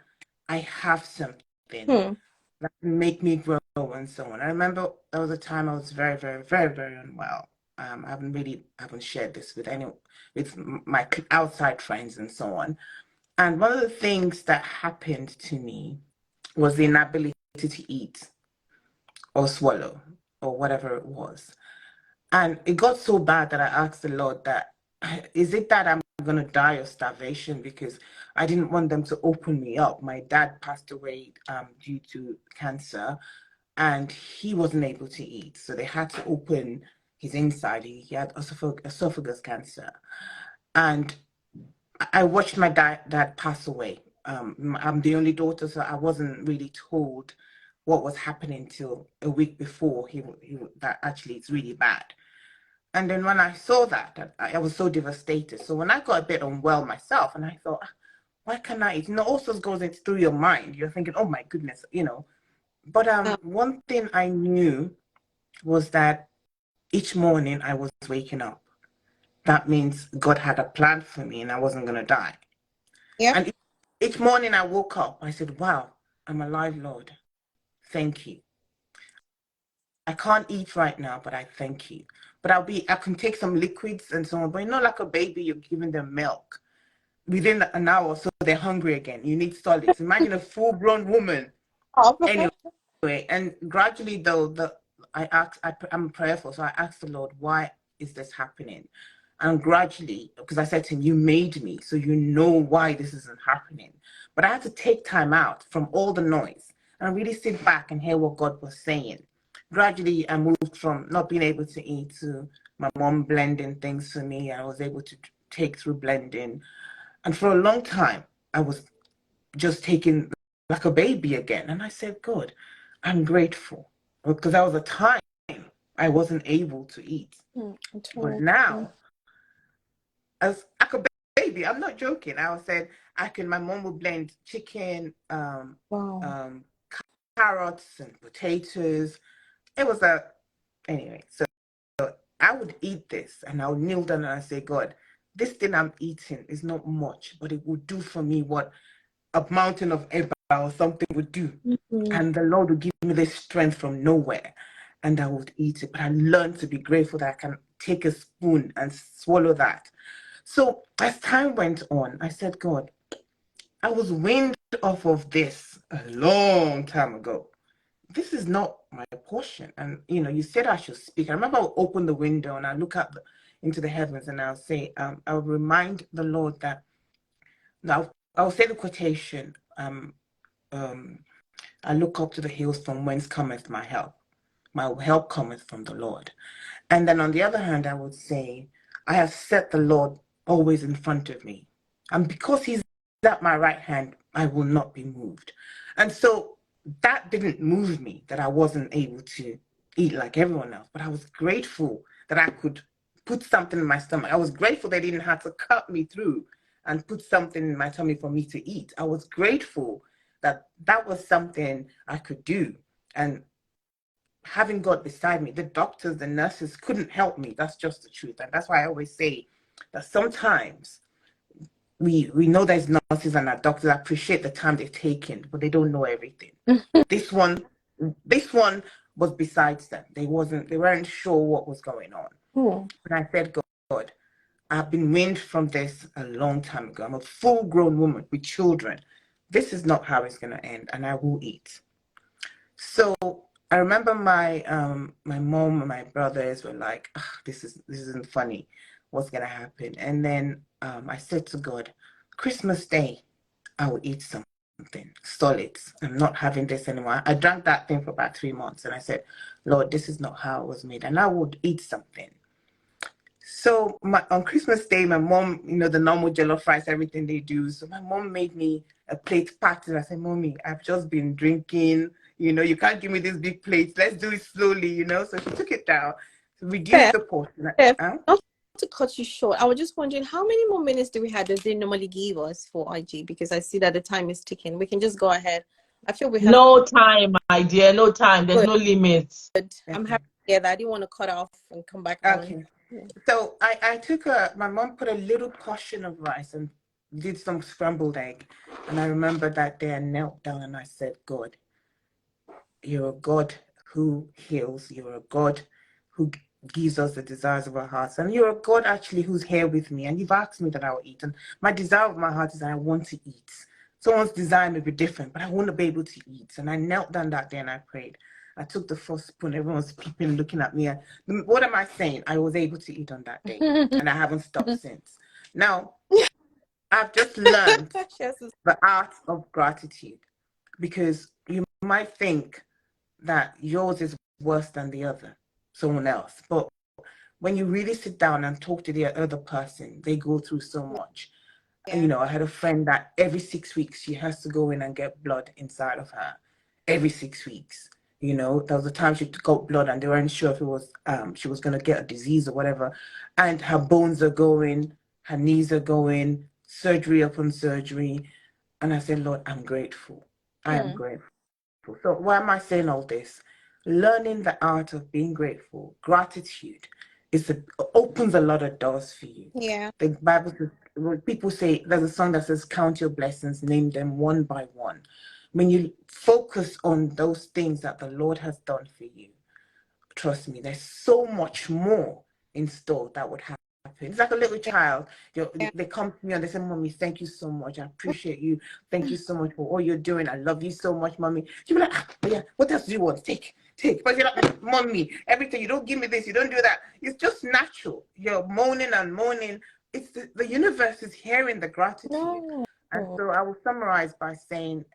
I have something that can make me grow and so on. I remember there was a time I was very, very, very, very unwell. I haven't shared this with my outside friends and so on. And one of the things that happened to me was the inability to eat or swallow or whatever it was. And it got so bad that I asked the Lord that, is it that I'm going to die of starvation? Because I didn't want them to open me up. My dad passed away due to cancer, and he wasn't able to eat. So they had to open his inside. He had esophagus cancer. And I watched my dad pass away. I'm the only daughter, so I wasn't really told what was happening till a week before that actually it's really bad. And then when I saw that, I was so devastated. So when I got a bit unwell myself, and I thought, why can't I eat? Also goes through your mind. You're thinking, oh my goodness, But one thing I knew was that each morning I was waking up. That means God had a plan for me and I wasn't going to die. Yeah. And each morning I woke up, I said, wow, I'm alive, Lord. Thank you. I can't eat right now, but I thank you. But I can take some liquids and so on, but not like a baby, you're giving them milk. Within an hour or so, they're hungry again. You need solids. Imagine a full-grown woman. Anyway, and gradually though, I'm prayerful, so I asked the Lord, why is this happening? And gradually, because I said to him, you made me, so you know why this isn't happening. But I had to take time out from all the noise and really sit back and hear what God was saying. Gradually, I moved from not being able to eat to my mom blending things for me. I was able to take through blending. And for a long time, I was just taking like a baby again. And I said, God, I'm grateful. Because there was a time I wasn't able to eat. But now, as like a baby, I'm not joking. I said, my mom would blend chicken, carrots and potatoes. It was anyway, so I would eat this and I would kneel down and I say, God, this thing I'm eating is not much, but it will do for me what a mountain of Eba or something would do. And the Lord would give me this strength from nowhere and I would eat it. But I learned to be grateful that I can take a spoon and swallow that. So as time went on, I said, God, I was weaned off of this a long time ago. This is not my portion. And, you said I should speak. I remember I would open the window and I look up into the heavens and I'll say, I'll remind the Lord that, now I'll say the quotation, I look up to the hills from whence cometh my help. My help cometh from the Lord. And then on the other hand, I would say, I have set the Lord always in front of me. And because he's at my right hand, I will not be moved. And so that didn't move me, that I wasn't able to eat like everyone else. But I was grateful that I could put something in my stomach. I was grateful they didn't have to cut me through and put something in my tummy for me to eat. I was grateful that that was something I could do. And having God beside me, the doctors, the nurses couldn't help me. That's just the truth. And that's why I always say that sometimes we know there's nurses and our doctors appreciate the time they've taken, but they don't know everything. This one was besides them. They weren't sure what was going on. And I said, God, I've been weaned from this a long time ago. I'm a full-grown woman with children. This is not how it's gonna end, and I will eat. So I remember my mom and my brothers were like, this isn't funny. What's gonna happen? And then I said to God, Christmas Day, I will eat something solid. I'm not having this anymore. I drank that thing for about 3 months and I said, Lord, this is not how it was made. And I would eat something. So on Christmas Day, my mom, the normal jollof rice, everything they do. So my mom made me a plate packed. And I said, Mommy, I've just been drinking. You can't give me this big plate. Let's do it slowly, So she took it down, reduced the portion. Not to cut you short, I was just wondering, how many more minutes do we have? Does they normally give us for IG? Because I see that the time is ticking. We can just go ahead. I feel we have no time, my dear. No time. There's no limits. I'm happy to hear that. I didn't want to cut off and come back on. So I took my mom put a little portion of rice and did some scrambled egg. And I remember that day I knelt down and I said, God, you're a God who heals. You're a God who gives us the desires of our hearts. And you're a God actually who's here with me. And you've asked me that I will eat. And my desire of my heart is that I want to eat. Someone's desire may be different, but I want to be able to eat. And I knelt down that day and I prayed. I took the first spoon. Everyone was peeping, looking at me. What am I saying? I was able to eat on that day. And I haven't stopped since. Now, I've just learned the art of gratitude. Because you might think that yours is worse than the other, someone else. But when you really sit down and talk to the other person, they go through so much. And, I had a friend that every 6 weeks, she has to go in and get blood inside of her. Every 6 weeks. There was a time she got blood and they weren't sure if it was, she was going to get a disease or whatever. And her bones are going, her knees are going, surgery upon surgery. And I said, Lord, I'm grateful. I am grateful. So why am I saying all this? Learning the art of being grateful, gratitude, opens a lot of doors for you. Yeah. The Bible says, people say, there's a song that says, count your blessings, name them one by one. When you focus on those things that the Lord has done for you, trust me, there's so much more in store that would happen. It's like a little child. They come to me and they say, Mommy, thank you so much. I appreciate you. Thank you so much for all you're doing. I love you so much, Mommy. You'll be like, yeah, what else do you want? Take. take. But you're like, mommy, everything, you don't give me this, you don't do that. It's just natural. You're moaning and moaning. It's the universe is hearing the gratitude. No. And so I will summarize by saying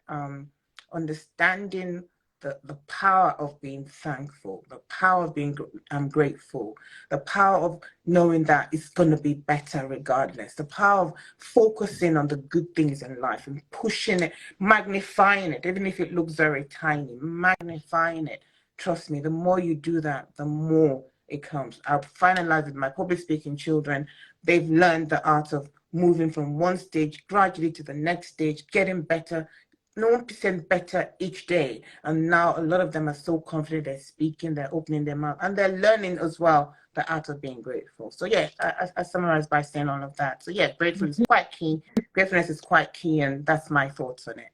understanding the power of being thankful, the power of being grateful, the power of knowing that it's going to be better regardless, the power of focusing on the good things in life and pushing it, magnifying it, even if it looks very tiny, magnifying it. Trust me, the more you do that, the more it comes. I'll finalize with my public speaking children. They've learned the art of moving from one stage gradually to the next stage, getting better, 1% better each day. And now a lot of them are so confident, they're speaking, they're opening their mouth, and they're learning as well the art of being grateful. So yeah, I summarize by saying all of that. So yeah, grateful is quite key. Gratefulness is quite key, and that's my thoughts on it.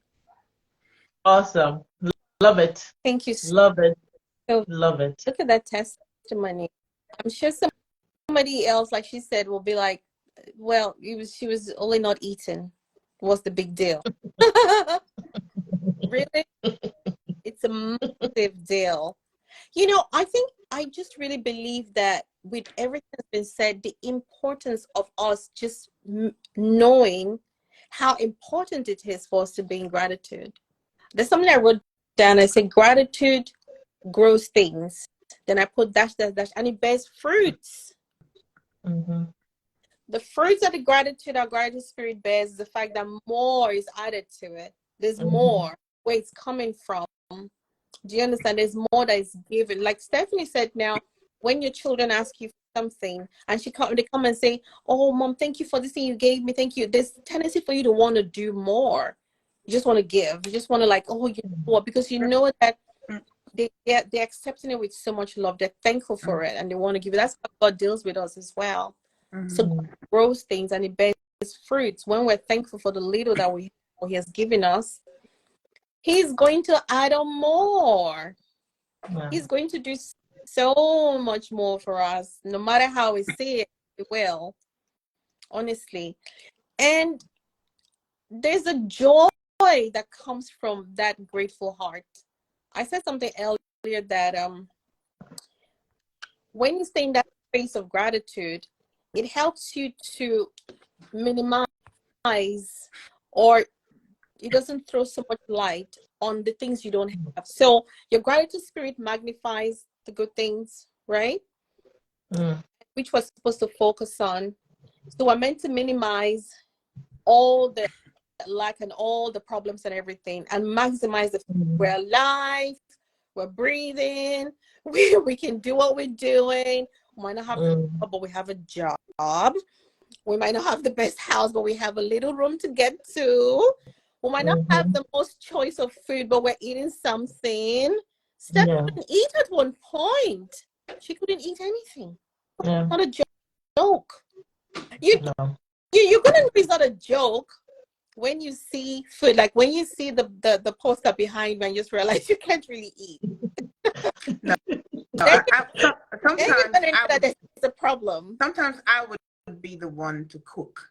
Awesome. Love it. Thank you. Love it. So Love it. look at that testimony. I'm sure somebody else, like she said, will be like, well, she was only not eating. What's the big deal? Really? It's a massive deal. You know, I just really believe that with everything that's been said, the importance of us just knowing how important it is for us to be in gratitude. There's something I wrote down. I said, gratitude grows things. Then I put dash, dash, dash, and it bears fruits. Mm-hmm. The fruits of the gratitude our gratitude spirit bears is the fact that more is added to it. There's more where it's coming from. Do you understand? There's more that is given. Like Stephanie said now, when your children ask you for something and they come and say, oh, mom, thank you for this thing you gave me. Thank you. There's a tendency for you to want to do more. You just want to give. You just want to like, oh, you know what? Because you know that they're accepting it with so much love. They're thankful for it and they want to give it. That's how God deals with us as well. So God grows things and it bears fruits. When we're thankful for the little that He has given us, He's going to add on more. Yeah. He's going to do so much more for us. No matter how we see it, He will. Honestly. And there's a joy that comes from that grateful heart. I said something earlier that when you stay in that space of gratitude, it helps you to minimize, or it doesn't throw so much light on the things you don't have. So your gratitude spirit magnifies the good things, right? Which we're supposed to focus on. So we're meant to minimize all the lack and all the problems and everything and maximize the we're alive, we're breathing, we can do what we're doing. We might not have a job, but we have a job. We might not have the best house, but we have a little room to get to. We might not have the most choice of food, but we're eating something. Steph couldn't eat at one point. She couldn't eat anything. Not a joke. You're gonna know it's not a joke when you see food, like when you see the poster behind me and just realize you can't really eat. Sometimes there's a problem. Sometimes I would be the one to cook.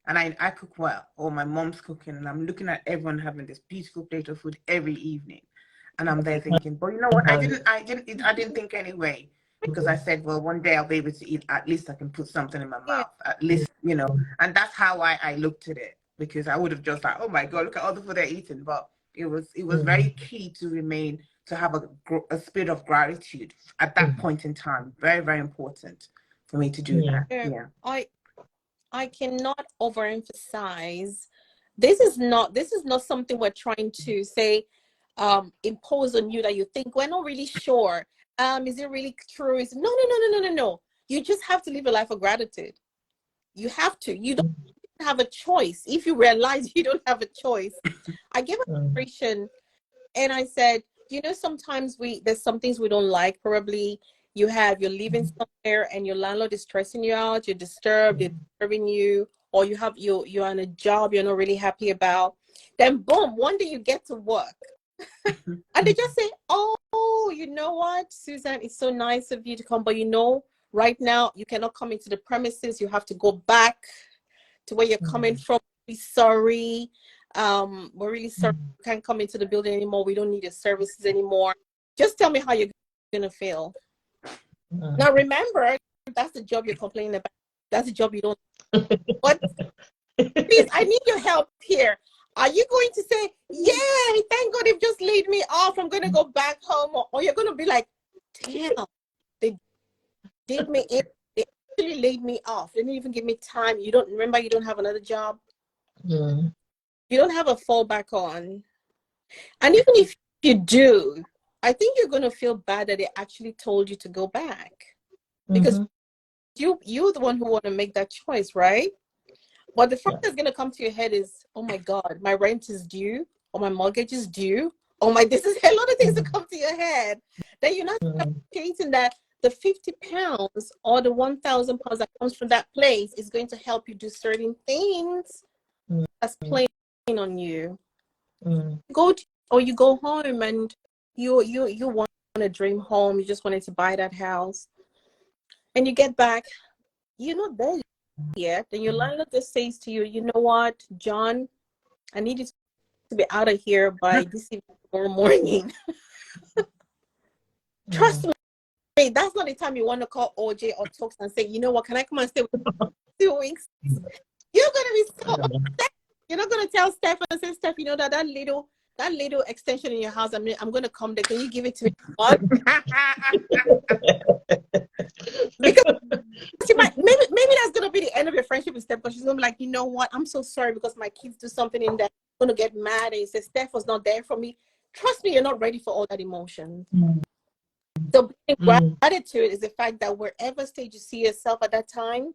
And I cook well, or my mom's cooking, and I'm looking at everyone having this beautiful plate of food every evening, and I'm there thinking, but you know what? I didn't think anyway, because I said, well, one day I'll be able to eat. At least I can put something in my mouth. At least, you know. And that's how I looked at it, because I would have just like, oh my God, look at all the food they're eating. But it was very key to have a spirit of gratitude at that point in time. Very, very important for me to do that. Yeah. I cannot overemphasize. This is not something we're trying to say, impose on you that you think we're not really sure. Is it really true? No. You just have to live a life of gratitude. You have to. You don't have a choice. If you realize you don't have a choice, I gave an illustration, and I said, you know, sometimes there's some things we don't like. Probably you're living somewhere and your landlord is stressing you out, you're disturbed, they're disturbing you, or you're on a job you're not really happy about. Then boom, one day you get to work. And they just say, oh, you know what, Susan, it's so nice of you to come, but you know, right now you cannot come into the premises. You have to go back to where you're coming from. We're sorry. We're really sorry. We can't come into the building anymore. We don't need your services anymore. Just tell me how you're gonna feel. Now remember, that's the job you're complaining about. That's the job you don't. But please, I need your help here. Are you going to say, "Yay! Thank God they've just laid me off. I'm gonna go back home," or you're gonna be like, "Damn, they did me in. They actually laid me off. They didn't even give me time. You don't remember? You don't have another job. You don't have a fallback on. And even if you do, I think you're gonna feel bad that they actually told you to go back because you're the one who want to make that choice, right? But the first that's gonna come to your head is, oh my God, my rent is due, or my mortgage is due, or my this is a lot of things that come to your head. Then you're not appreciating that the 50 pounds or the 1,000 pounds that comes from that place is going to help you do certain things that's playing on you. You go home and you want a dream home. You just wanted to buy that house, and you get back, you're not there yet. Then your landlord just says to you, "You know what, John, I need you to be out of here by this evening tomorrow morning." Trust me, that's not the time you want to call OJ or Talks and say, "You know what, can I come and stay with you 2 weeks?" You're gonna be so upset. You're not gonna tell Steph and say, "Steph, you know that little extension in your house, I'm gonna come there. Can you give it to me?" What? Because maybe that's gonna be the end of your friendship with Steph, because she's gonna be like, "You know what? I'm so sorry because my kids do something in there. I'm gonna get mad and say Steph was not there for me." Trust me, you're not ready for all that emotion. So gratitude is the fact that wherever stage you see yourself at that time,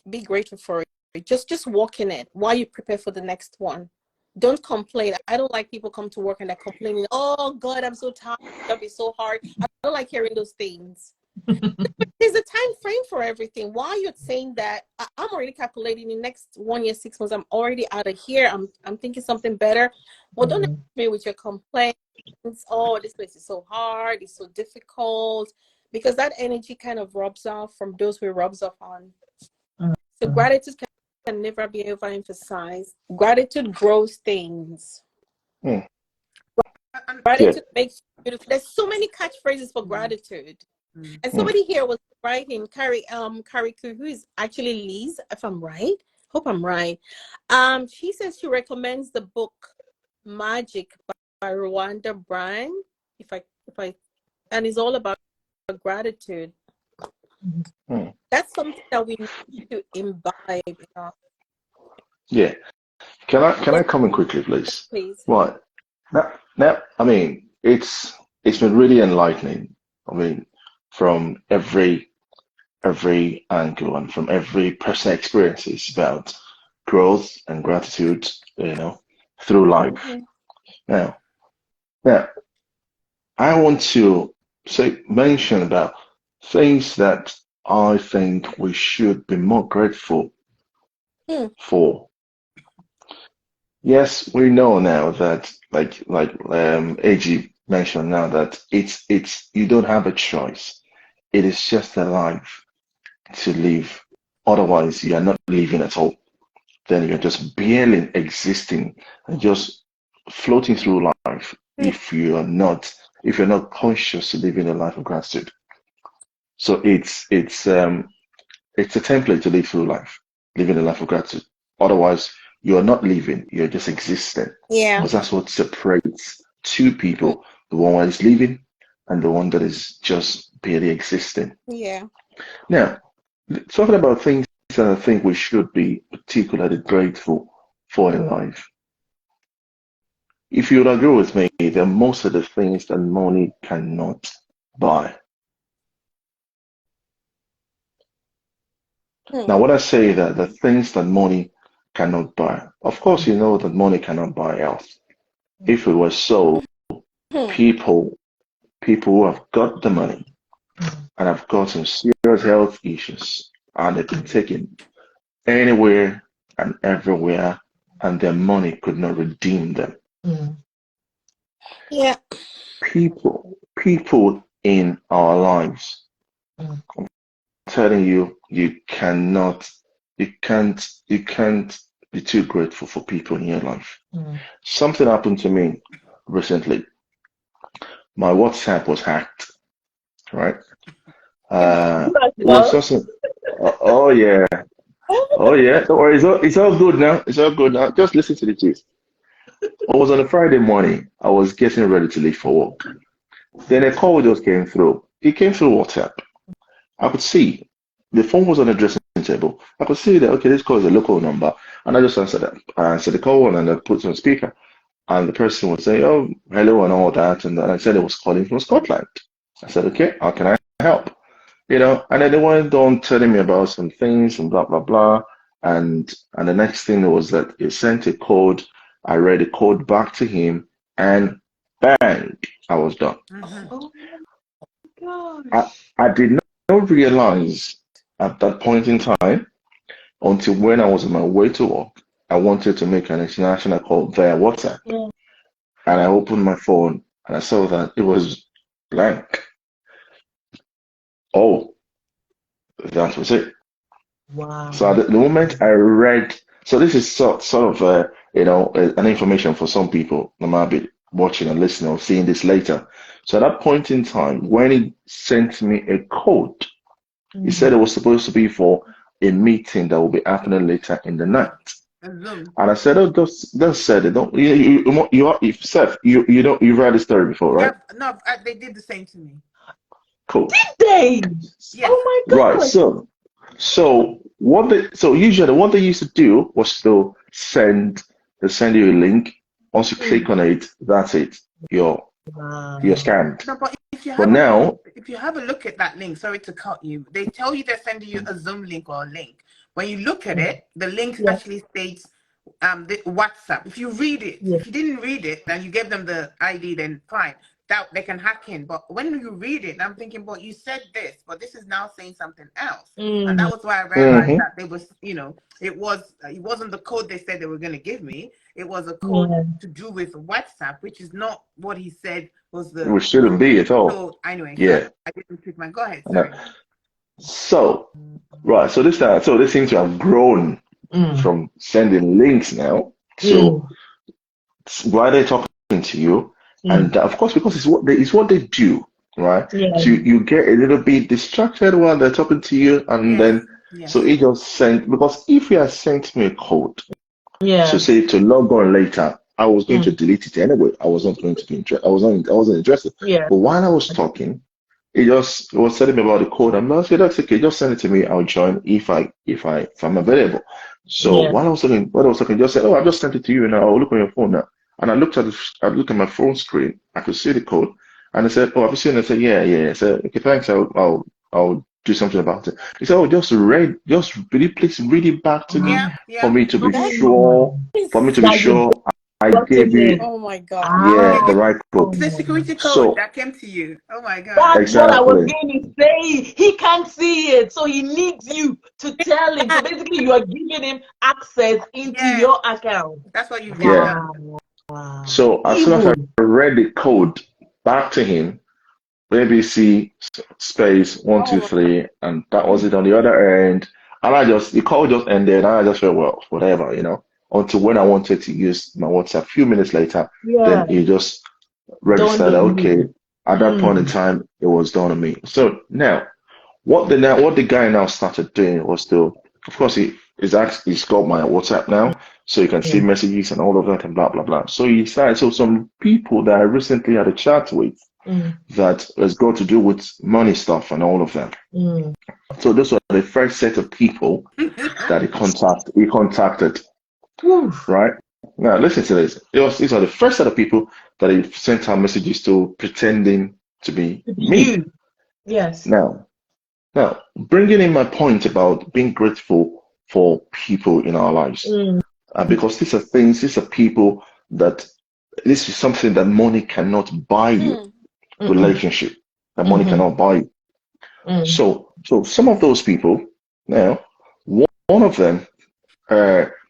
be grateful for it. Just walk in it while you prepare for the next one. Don't complain. I don't like people come to work and they're complaining, "Oh God, I'm so tired. That'll be so hard." I don't like hearing those things. There's a time frame for everything. While you're saying that, I'm already calculating the next 1 year, 6 months, I'm already out of here. I'm thinking something better. Well, don't help me with your complaints. "Oh, this place is so hard. It's so difficult," because that energy kind of rubs off from those who it rubs off on. So gratitude can never be overemphasized. Gratitude grows things. Gratitude makes you beautiful. There's so many catchphrases for gratitude. And somebody here was writing, Carrie who is actually Liz, if I'm right. Hope I'm right. She says she recommends the book Magic by Rwanda Bryan. And it's all about gratitude. That's something that we need to imbibe. Yeah. Can I come in quickly, please? Please. Right. Now, I mean, it's been really enlightening. I mean, from every angle and from every personal experiences about growth and gratitude, through life. Now, I want to mention about things that I think we should be more grateful for. Yes, we know now that like AG mentioned now that it's you don't have a choice. It is just a life to live. Otherwise, you are not living at all. Then you're just barely existing and just floating through life if you're not conscious to living a life of gratitude. So it's a template to live through life, living a life of gratitude. Otherwise, you're not living, you're just existing. Yeah. Because that's what separates two people, the one that is living and the one that is just barely existing. Yeah. Now, talking about things that I think we should be particularly grateful for in life. If you would agree with me, there are most of the things that money cannot buy. Now, when I say that the things that money cannot buy, of course, you know that money cannot buy health. If it was so, people who have got the money and have gotten serious health issues and they've been taken anywhere and everywhere, and their money could not redeem them. Yeah. People in our lives, I'm telling you, you can't be too grateful for people in your life. Something happened to me recently. my WhatsApp was hacked, right? You as It was well. just, oh yeah, oh yeah. Don't worry, it's all good now. It's all good now. Just listen to the gist. I was on a Friday morning. I was getting ready to leave for work. Then a call just came through. It came through WhatsApp. I could see the phone was on the dressing table. I could see that, okay, this call is a local number. And I just answered that. I answered the call and I put it on speaker. And the person would say, oh, hello and all that. And then I said it was calling from Scotland. I said, okay, how can I help? And then they went on telling me about some things and blah, blah, blah. And the next thing was that he sent a code. I read the code back to him and bang, I was done. Oh my I, gosh. I did not realize at that point in time until when I was on my way to work, I wanted to make an international call via WhatsApp. Yeah. And I opened my phone and I saw that it was blank. Oh, that was it. Wow. So at the moment I read, so this is sort of an information for some people that might be watching and listening or seeing this later. So at that point in time, when he sent me a code, he said it was supposed to be for a meeting that will be happening later in the night. Zoom. And I said, oh, just said it. Don't you are if Seth, you don't you've read the story before, right? Yeah, no, they did the same to me. Cool. They. Yes. Oh my Right. gosh. So usually what they used to do was to send you a link. Once you click on it, that's it. You're Wow. scanned. No, but if you But have now, if you have a look at that link, sorry to cut you, they tell you they're sending you a Zoom link or a link. When you look at it, the link Yeah. actually states the WhatsApp. If you read it, Yeah. if you didn't read it and you gave them the ID, then fine. That they can hack in. But when you read it, I'm thinking, but you said this, but this is now saying something else. And that was why I realized that there was, it wasn't the code they said they were going to give me. It was a code to do with WhatsApp, which is not what he said was the. which shouldn't be at all. So anyway, Yeah. I didn't pick my. Go ahead. Sorry. So, right. So this seems to have grown from sending links now. So why they're talking to you, and of course because it's what they do, right? Yeah. So you get a little bit distracted while they're talking to you, and then so it just sent, because if you had sent me a code, so say to log on later, I was going to delete it anyway. I was not going to be interested. I wasn't interested. Yeah. But while I was talking, it was telling me about the code. I'm like, okay, that's okay. Just send it to me. I'll join if I'm available. So while I was talking, just said, oh, I just sent it to you, and I'll look on your phone now. And I looked at my phone screen. I could see the code, and I said, oh, have you seen it? I said, yeah. I said, okay, thanks. I'll do something about it. He said, oh, please read it back to me for me to be sure. For me to be sure, I gave you. Oh my God. Yeah, the right code. It's the security code that came to you. Oh my God. That's what I was going to say. He can't see it, so he needs you to tell him. So basically, you are giving him access into your account. That's what you've done. Wow. So as soon as I read the code back to him, ABC space 123, and that was it on the other end. And the call just ended, and I just felt, well, whatever, until when I wanted to use my WhatsApp. A few minutes later, then he just registered. Okay, at that point in time, it was done on me. So now, what the guy now started doing was to, of course, he's got my WhatsApp now, so you can see messages and all of that and blah blah blah. So he started. So some people that I recently had a chat with that has got to do with money stuff and all of that. So those were the first set of people that he contacted. Right now, listen to this. These are the first set of people that he sent out messages to, pretending to be me. Yes. Now, bringing in my point about being grateful for people in our lives, because these are people that this is something that money cannot buy you. Relationship that money cannot buy you. So some of those people now, one of them,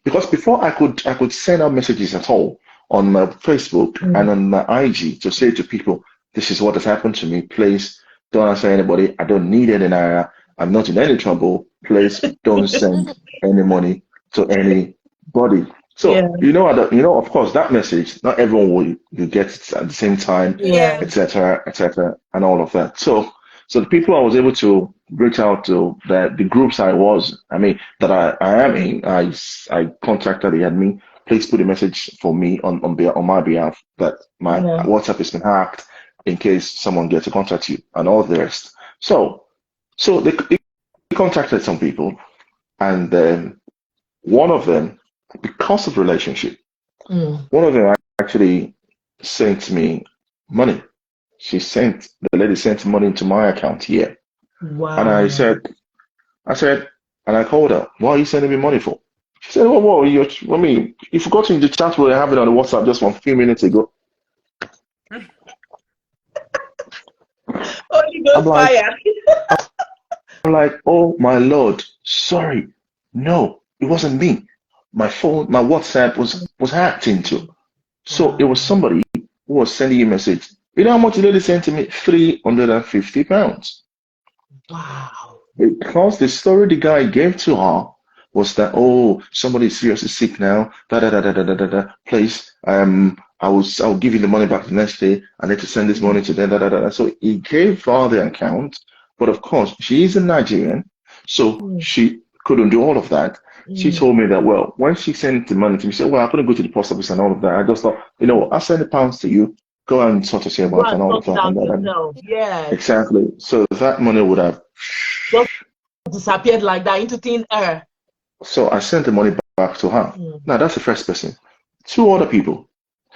because before I could send out messages at all on my Facebook and on my IG to say to people, this is what has happened to me. Please don't answer anybody. I don't need any naira. I'm not in any trouble. Please don't send any money to anybody. Yeah. So of course, that message, not everyone will you get it at the same time, Yeah. etc., and all of that. So the people I was able to reach out to, the groups that I am in, I contacted the admin. Please put a message for me on my behalf that my Yeah. WhatsApp has been hacked in case someone gets to contact you and all the rest. So they contacted some people, and then one of them, because of relationship, one of them actually sent me money. The lady sent money into my account here. Wow. And I said, and I called her, what are you sending me money for? She said, well, you forgot in the chat we were having on the WhatsApp just a few minutes ago. Holy Ghost fire. I'm like, oh my Lord, sorry. No, it wasn't me. My phone, my WhatsApp was hacked into. So it was somebody who was sending you a message. You know how much the lady sent to me? £350. Wow. Because the story the guy gave to her was that, oh, somebody is seriously sick now. Please, I'll give you the money back the next day. I need to send this money to them. So he gave her the account, but of course she is a Nigerian, so she couldn't do all of that. She told me that, well, when she sent the money to me, she said, well, I couldn't go to the post office and all of that. I just thought, I'll send the pounds to you. Go and sort yourself out and all of that. Yeah. Exactly. So that money would have just disappeared like that into thin air. So I sent the money back to her. Now that's the first person. 2 other people.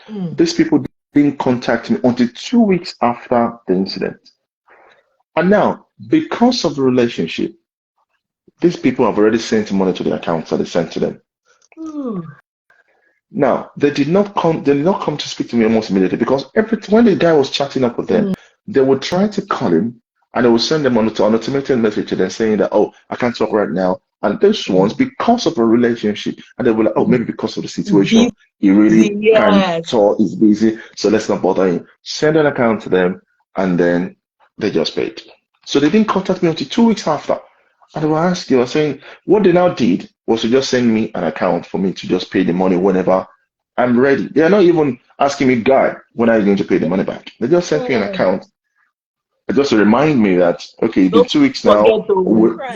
These people didn't contact me until 2 weeks after the incident. And now, because of the relationship, these people have already sent money to the accounts that they sent to them. Now, they did not come to speak to me almost immediately, because when the guy was chatting up with them, they would try to call him and they would send them an automated message to them saying that, oh, I can't talk right now. And those ones, because of a relationship, and they were like, oh, maybe because of the situation, he really can't talk, he's busy, so let's not bother him. Send an account to them, and then they just paid. So they didn't contact me until 2 weeks after. And they were asking, I was saying, what they now did was to just send me an account for me to just pay the money whenever I'm ready. They are not even asking me, Guy, when are you going to pay the money back? They just sent me an account. Just to remind me that, okay, the 2 weeks now,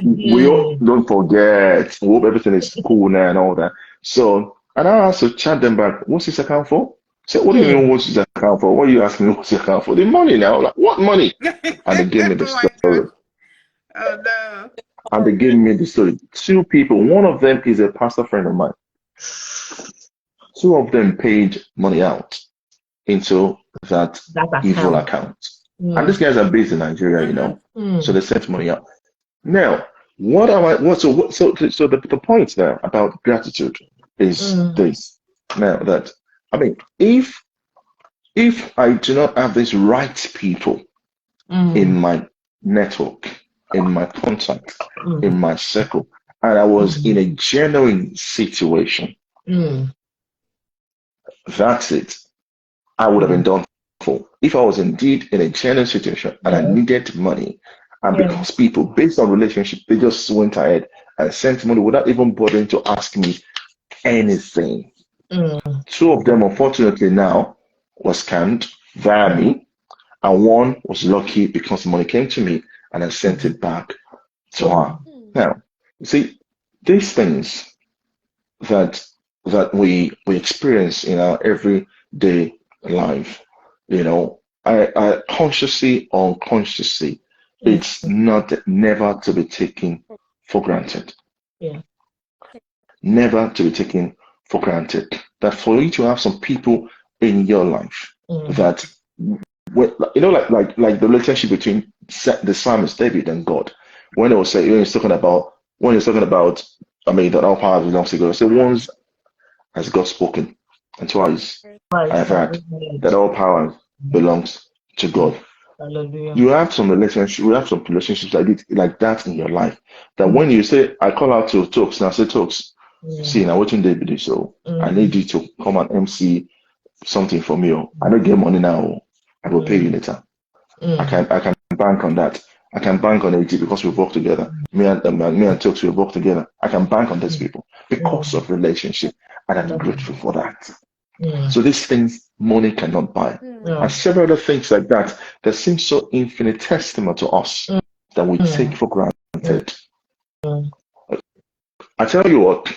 we all, don't forget. We hope everything is cool now and all that. So, and I also chat them back, what's this account for? So, what do you mean, what's this account for? What are you asking me, what's this account for? The money now. Like, what money? And they gave me the story. Oh, no. And they gave me the story. 2 people, one of them is a pastor friend of mine. 2 of them paid money out into that evil account. And these guys are based in Nigeria, so they sent money out. Now, the point now about gratitude is this. Now that, if I do not have these right people in my network, in my contact, in my circle, and I was in a genuine situation, that's it. I would have been done for. If I was indeed in a genuine situation and I needed money, and because people, based on relationship, they just went ahead and sent money without even bothering to ask me anything. 2 of them, unfortunately, now was scammed via me, and 1 was lucky because the money came to me and I sent it back to her. Now, you see, these things that we experience in our everyday life, I consciously or unconsciously, it's never to be taken for granted. Never to be taken for granted. That for you to have some people in your life that, like the relationship between the psalmist David and God, when he's talking about, that all power belongs to God. So once has God spoken, and twice I have heard that all power belongs to God. Hallelujah. You have some relationships like that in your life. That when you say, I call out to Tokes, and I say, Tokes, see, now what they do, so I need you to come and MC something for me. I don't get money now. I will pay you later. I can bank on that. I can bank on it because we work together. Me and Tokes, we work together. I can bank on these people because of relationship. and I'm grateful for that. Mm. So these things money cannot buy. Mm. And several other things like that that seem so infinitesimal to us that we take for granted. Mm. I tell you what,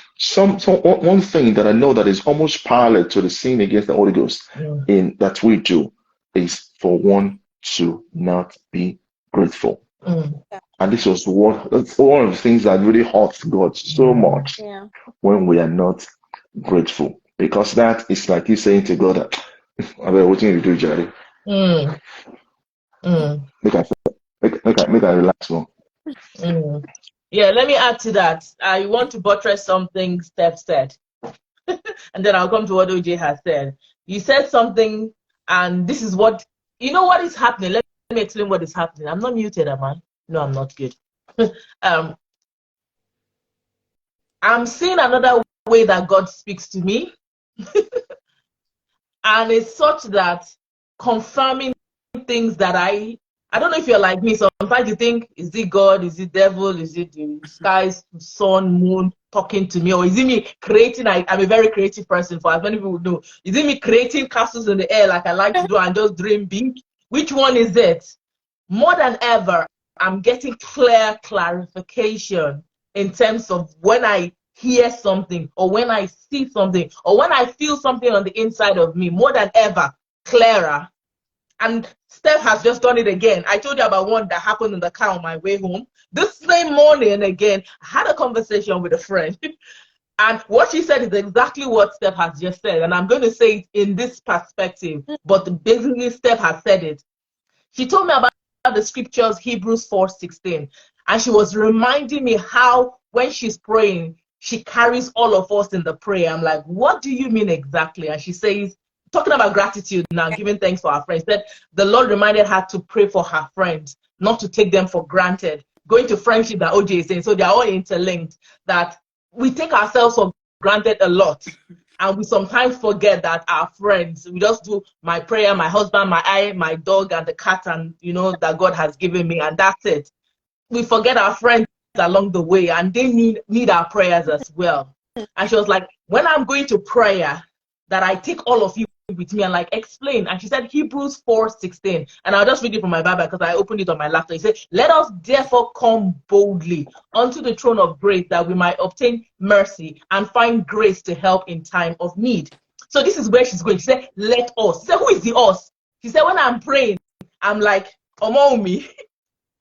one thing that I know that is almost parallel to the sin against the Holy Ghost in that we do is for one to not be grateful. And this was that's one of the things that really hurts God so much when we are not grateful. Because that is like you saying to God, I mean, what you do, Jerry? Make I relax more. Yeah, let me add to that. I want to buttress something Steph said. And then I'll come to what OJ has said. You said something, and this is what, you know what is happening. Let me explain what is happening. I'm not muted, am I? No, I'm not good. I'm seeing another way that God speaks to me. And it's such that confirming things that I don't know if you're like me. Sometimes you think, is it God? Is it devil? Is it the skies, sun, moon talking to me? Or is it me creating? I'm a very creative person, for as many people know. Is it me creating castles in the air like I like to do and just dream big? Which one is it? More than ever, I'm getting clarification in terms of when I hear something, or when I see something, or when I feel something on the inside of me, more than ever, clearer. And Steph has just done it again. I told you about one that happened in the car on my way home. This same morning, again, I had a conversation with a friend. And what she said is exactly what Steph has just said. And I'm going to say it in this perspective, but basically Steph has said it. She told me about the scriptures, Hebrews 4:16. And she was reminding me how when she's praying, she carries all of us in the prayer. I'm like, what do you mean exactly? And she says, talking about gratitude now, giving thanks for her friends, that the Lord reminded her to pray for her friends, not to take them for granted. Going to friendship that OJ is saying, so they're all interlinked, that we take ourselves for granted a lot. And we sometimes forget that our friends, we just do my prayer, my husband, my dog, and the cat, and that God has given me, and that's it. We forget our friends along the way, and they need our prayers as well. And she was like, when I'm going to prayer, that I take all of you with me and like explain. And she said Hebrews 4:16. And I'll just read it from my Bible because I opened it on my laptop. It said, let us therefore come boldly unto the throne of grace, that we might obtain mercy and find grace to help in time of need. So this is where she's going. She said, let us. She said, who is the us? She said, when I'm praying, I'm like, Omomi,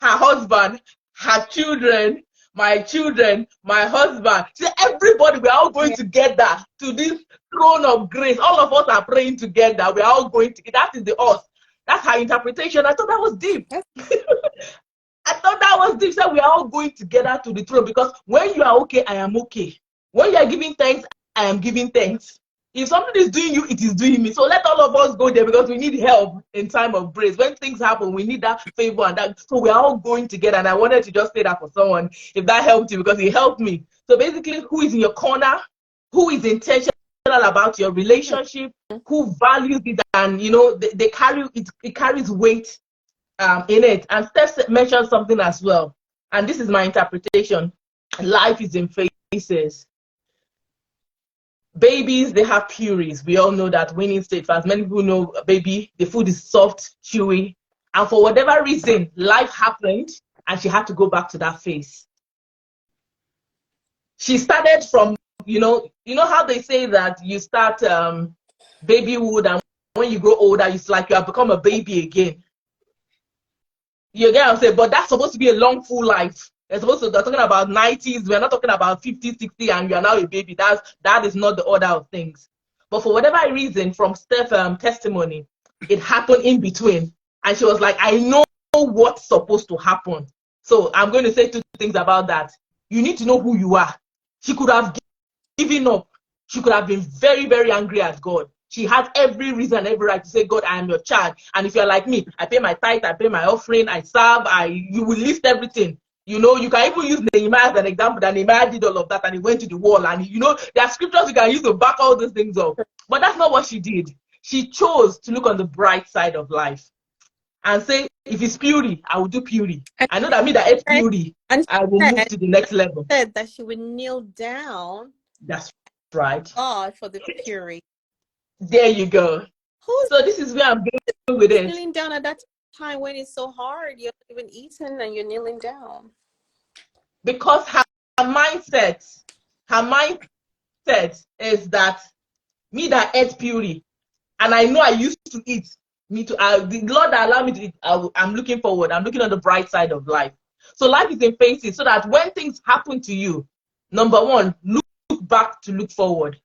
her husband, her children, my husband. She said, everybody, we're all going together to this throne of grace. All of us are praying together. We're all going to, that is the us. That's her interpretation. I thought that was deep. I thought that was deep. So we are all going together to the throne, because when you are okay, I am okay. When you are giving thanks, I am giving thanks. If something is doing you, it is doing me. So let all of us go there, because we need help in time of grace. When things happen, we need that favor and that. So we are all going together. And I wanted to just say that for someone, if that helped you, because it helped me. So basically, who is in your corner, who is intentional about your relationship, who values it, and they carry it. It carries weight in it. And Steph mentioned something as well, and this is my interpretation. Life is in phases. Babies, they have purees. We all know that winning state. As many people know, baby, the food is soft, chewy, and for whatever reason, life happened, and she had to go back to that phase. She started from, you know how they say that you start babyhood, and when you grow older, it's like you have become a baby again. You get what I'm saying? But that's supposed to be a long, full life. They're talking about 90s. We're not talking about 50, 60, and you are now a baby. That is not the order of things. But for whatever reason, from Steph's testimony, it happened in between. And she was like, I know what's supposed to happen. So I'm going to say two things about that. You need to know who you are. She could have given up. She could have been very, very angry at God. She has every reason, every right to say, God, I am your child. And if you're like me, I pay my tithe, I pay my offering, I serve, you will list everything. You can even use Nehemiah as an example, that Nehemiah did all of that and he went to the wall. And there are scriptures you can use to back all those things up. But that's not what she did. She chose to look on the bright side of life and say, if it's purity, I will do purity. I know that me that it's purity, I will move to the next level. Said that she would kneel down. That's right? God for the purity. There you go. Who's So this is where I'm going with it. kneeling down at that time when it's so hard? You're not even eating and you're kneeling down. Because her mindset is that me that ate puree, and I know I used to eat. The Lord that allowed me to eat, I'm looking forward. I'm looking on the bright side of life. So life is in phases, so that when things happen to you, number one, look back to look forward.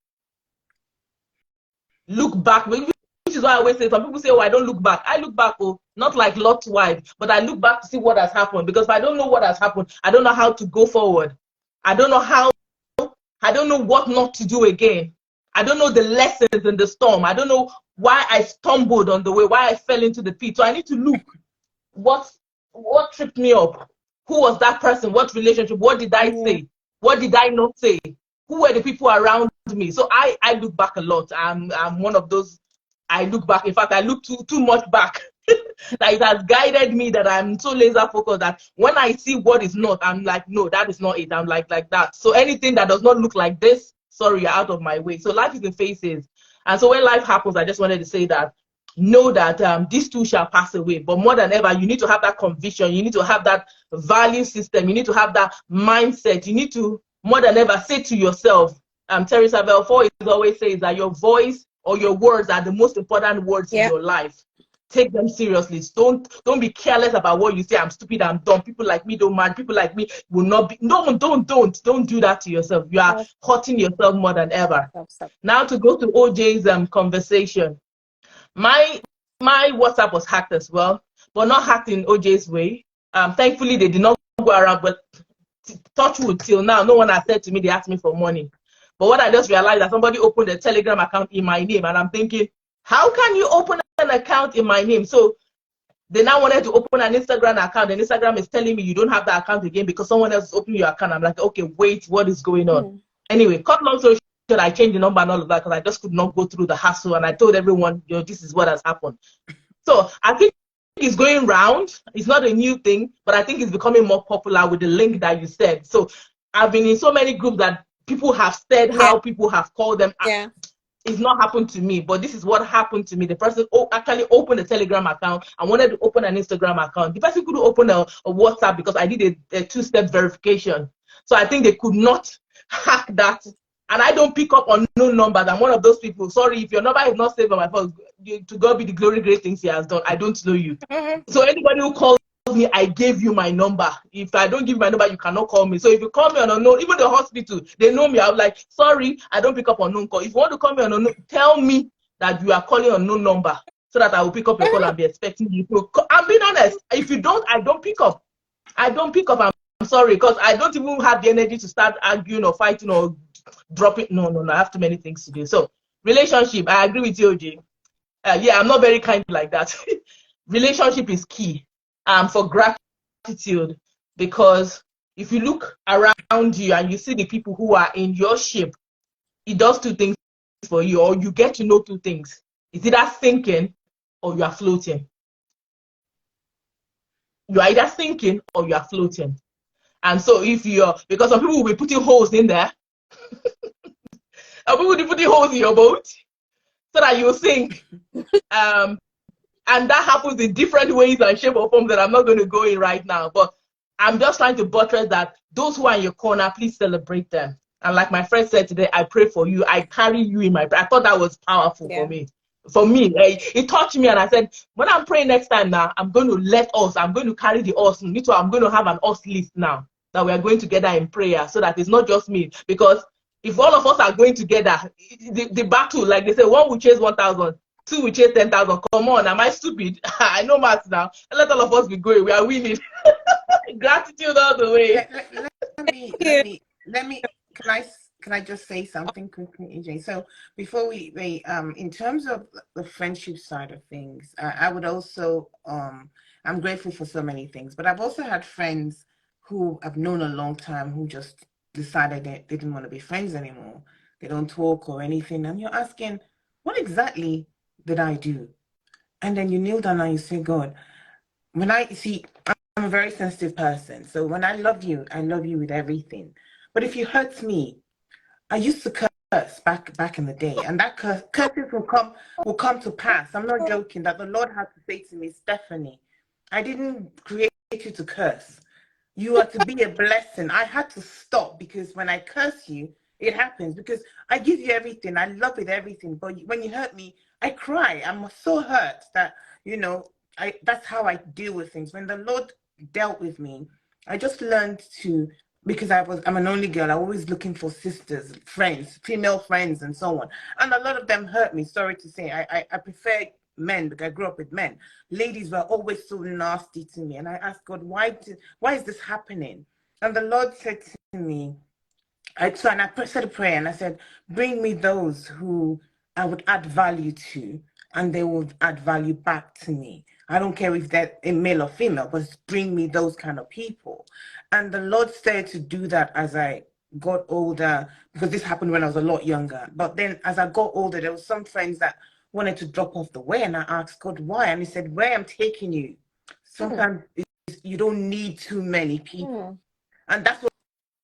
Look back, which is why I always say, some people say, oh, I don't look back. I look back, oh, not like Lot's wife, but I look back to see what has happened. Because if I don't know what has happened, I don't know how to go forward. I don't know what not to do again. I don't know the lessons in the storm. I don't know why I stumbled on the way, why I fell into the pit. So I need to look. What tripped me up? Who was that person? What relationship? What did I say? What did I not say? Who were the people around me? So I look back a lot. I'm one of those. I look back. In fact, I look too much back. That it has guided me, that I'm so laser focused that when I see what is not, I'm like, no, that is not it. I'm like that. So anything that does not look like this, sorry, you're out of my way. So life is in phases. And so when life happens, I just wanted to say that, know that these two shall pass away. But more than ever, you need to have that conviction. You need to have that value system. You need to have that mindset. You need to, more than ever, say to yourself, Teresa Belfort always says that your voice or your words are the most important words in your life. Take them seriously. Don't be careless about what you say. I'm stupid, I'm dumb. People like me don't mind. People like me will not be. No, don't do that to yourself. You are hurting yourself more than ever. Now to go to OJ's conversation. My WhatsApp was hacked as well, but not hacked in OJ's way. Thankfully they did not go around, but touch wood, till now no one has said to me they asked me for money. But what I just realized that somebody opened a Telegram account in my name, and I'm thinking, how can you open an account in my name? So they now wanted to open an Instagram account, and Instagram is telling me you don't have that account again because someone else is opening your account. I'm like, okay, wait, what is going on? Anyway, cut long story short, I changed the number and all of that because I just could not go through the hassle, and I told everyone, this is what has happened. So I think it's going round. It's not a new thing, but I think it's becoming more popular with the link that you said. So I've been in so many groups that people have said how people have called them. It's not happened to me, but this is what happened to me. The person actually opened a Telegram account and wanted to open an Instagram account. The person couldn't open a WhatsApp because I did a two-step verification. So I think they could not hack that. And I don't pick up on no numbers. I'm one of those people. Sorry, if your number is not saved on my phone, to God be the glory, great things he has done. I don't know you. So anybody who calls me, I gave you my number. If I don't give my number, you cannot call me. So if you call me on unknown, even the hospital, they know me. I'm like, sorry, I don't pick up on unknown call. If you want to call me on unknown, tell me that you are calling on unknown number so that I will pick up your call and be expecting you to call. I'm being honest. If you don't, I don't pick up. I don't pick up. I'm sorry, because I don't even have the energy to start arguing or fighting or dropping. No. I have too many things to do. So relationship, I agree with you, OJ. Yeah, I'm not very kind like that. Relationship is key. For gratitude, because if you look around you and you see the people who are in your ship, it does two things for you, or you get to know two things. It's either sinking or you are floating. You are either sinking or you are floating. And so if you're, because some people will be putting holes in there, some people will be putting holes in your boat so that you sink. And that happens in different ways and shape or forms that I'm not going to go in right now. But I'm just trying to buttress that those who are in your corner, please celebrate them. And like my friend said today, I pray for you. I carry you in my prayer. I thought that was powerful for me. For me, it touched me, and I said, when I'm praying next time now, I'm going to carry the us. Me too, I'm going to have an us list now that we are going together in prayer so that it's not just me. Because if all of us are going together, the battle, like they say, one will chase 1,000. 2 will chase 10,000. Come on, am I stupid? I know maths now. Let all of us be going. We are winning. Gratitude all the way. Let me. Can I just say something quickly, AJ? So before we in terms of the friendship side of things, I would also I'm grateful for so many things, but I've also had friends who I've known a long time who just decided they didn't want to be friends anymore. They don't talk or anything, and you're asking, what exactly did I do? And then you kneel down and you say, God, when I'm a very sensitive person. So when I love you with everything. But if you hurt me, I used to curse back in the day, and that curses will come to pass. I'm not joking. That the Lord had to say to me, Stephanie, I didn't create you to curse. You are to be a blessing. I had to stop, because when I curse you, it happens, because I give you everything. I love it, everything. But when you hurt me, I cry. I'm so hurt that, that's how I deal with things. When the Lord dealt with me, I just learned to, because I'm an only girl, I'm always looking for sisters, friends, female friends, and so on. And a lot of them hurt me, sorry to say. I prefer men, because I grew up with men. Ladies were always so nasty to me. And I asked God, why is this happening? And the Lord said to me, I said a prayer, and I said, bring me those who I would add value to, and they will add value back to me. I don't care if they're a male or female, but bring me those kind of people. And the Lord started to do that as I got older, because this happened when I was a lot younger. But then as I got older, there were some friends that wanted to drop off the way, and I asked God why, and he said, where I'm taking you, sometimes you don't need too many people. And that's what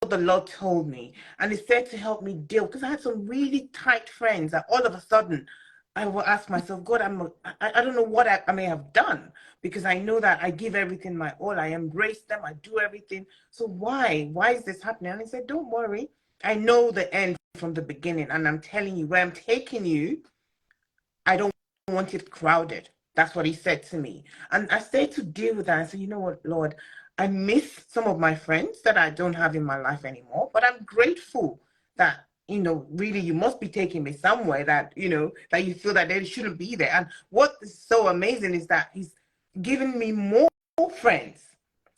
the Lord told me. And he said to help me deal, because I had some really tight friends that all of a sudden I will ask myself, God, I don't know what I may have done, because I know that I give everything my all. I embrace them. I do everything. So why is this happening? And he said, don't worry. I know the end from the beginning. And I'm telling you, where I'm taking you, I don't want it crowded. That's what he said to me. And I started to deal with that. I said, you know what, Lord, I miss some of my friends that I don't have in my life anymore, but I'm grateful that, really you must be taking me somewhere that, that you feel that they shouldn't be there. And what is so amazing is that he's given me more friends.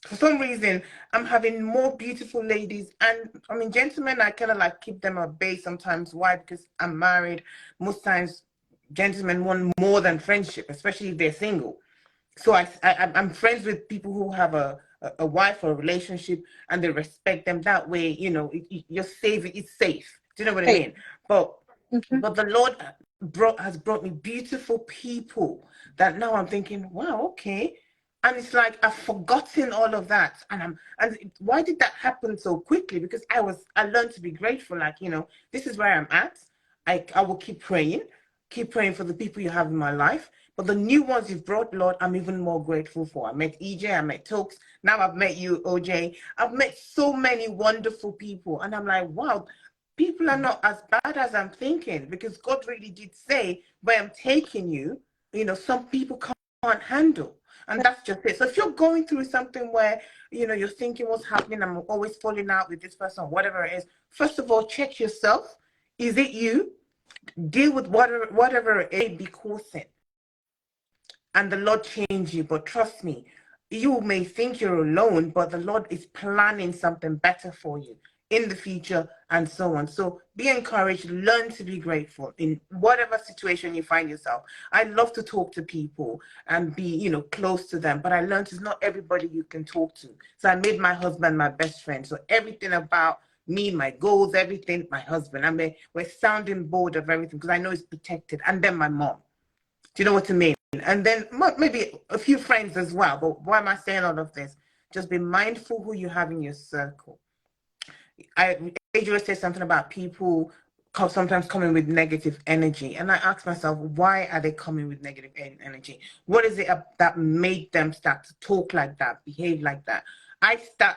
For some reason, I'm having more beautiful ladies. And I mean, gentlemen, I kind of like keep them at bay sometimes. Why? Because I'm married. Most times, gentlemen want more than friendship, especially if they're single. So I'm friends with people who have a wife or a relationship, and they respect them that way. You're safe. It's safe. Do you know what I mean? But the Lord has brought me beautiful people that now I'm thinking, wow, okay. And it's like I've forgotten all of that. And why did that happen so quickly? Because I learned to be grateful. Like, this is where I'm at. I will keep praying for the people you have in my life. But the new ones you've brought, Lord, I'm even more grateful for. I met EJ, I met Tokes, now I've met you, OJ. I've met so many wonderful people. And I'm like, wow, people are not as bad as I'm thinking, because God really did say, where I'm taking you, some people can't handle. And that's just it. So if you're going through something where, you're thinking what's happening, I'm always falling out with this person, whatever it is, first of all, check yourself. Is it you? Deal with whatever it may be causing. And the Lord change you. But trust me, you may think you're alone, but the Lord is planning something better for you in the future, and so on. So be encouraged, learn to be grateful in whatever situation you find yourself. I love to talk to people and be, close to them, but I learned it's not everybody you can talk to. So I made my husband my best friend. So everything about me, my goals, everything, my husband. I mean, we're sounding board of everything, because I know it's protected. And then my mom. Do you know what I mean? And then maybe a few friends as well. But why am I saying all of this? Just be mindful who you have in your circle. Adrian said something about people sometimes coming with negative energy. And I asked myself, why are they coming with negative energy? What is it that made them start to talk like that, behave like that?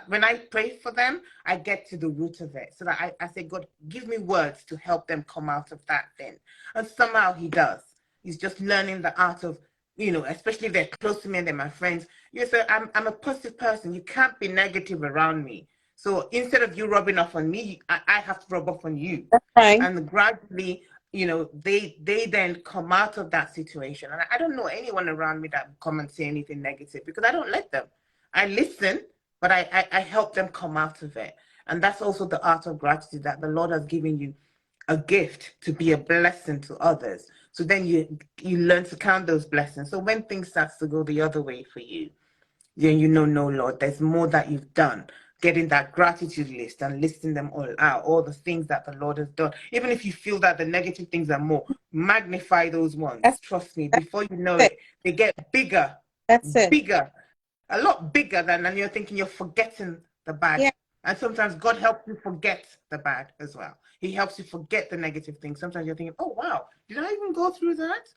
When I pray for them, I get to the root of it. So that I say, God, give me words to help them come out of that thing. And somehow he does. He's just learning the art of, especially if they're close to me and they're my friends. You say, I'm a positive person. You can't be negative around me. So instead of you rubbing off on me, I have to rub off on you. Right. And gradually, they then come out of that situation. And I don't know anyone around me that will come and say anything negative, because I don't let them. I listen, but I help them come out of it. And that's also the art of gratitude, that the Lord has given you a gift to be a blessing to others. So then you learn to count those blessings. So when things start to go the other way for you, then no, Lord, there's more that you've done. Getting that gratitude list and listing them all out, all the things that the Lord has done. Even if you feel that the negative things are more, magnify those ones. Trust me, before you know it, they get bigger. That's it. Bigger. A lot bigger than, and you're thinking you're forgetting the bad. Yeah. And sometimes God helps you forget the bad as well. He helps you forget the negative things. Sometimes you're thinking, oh, wow, did I even go through that?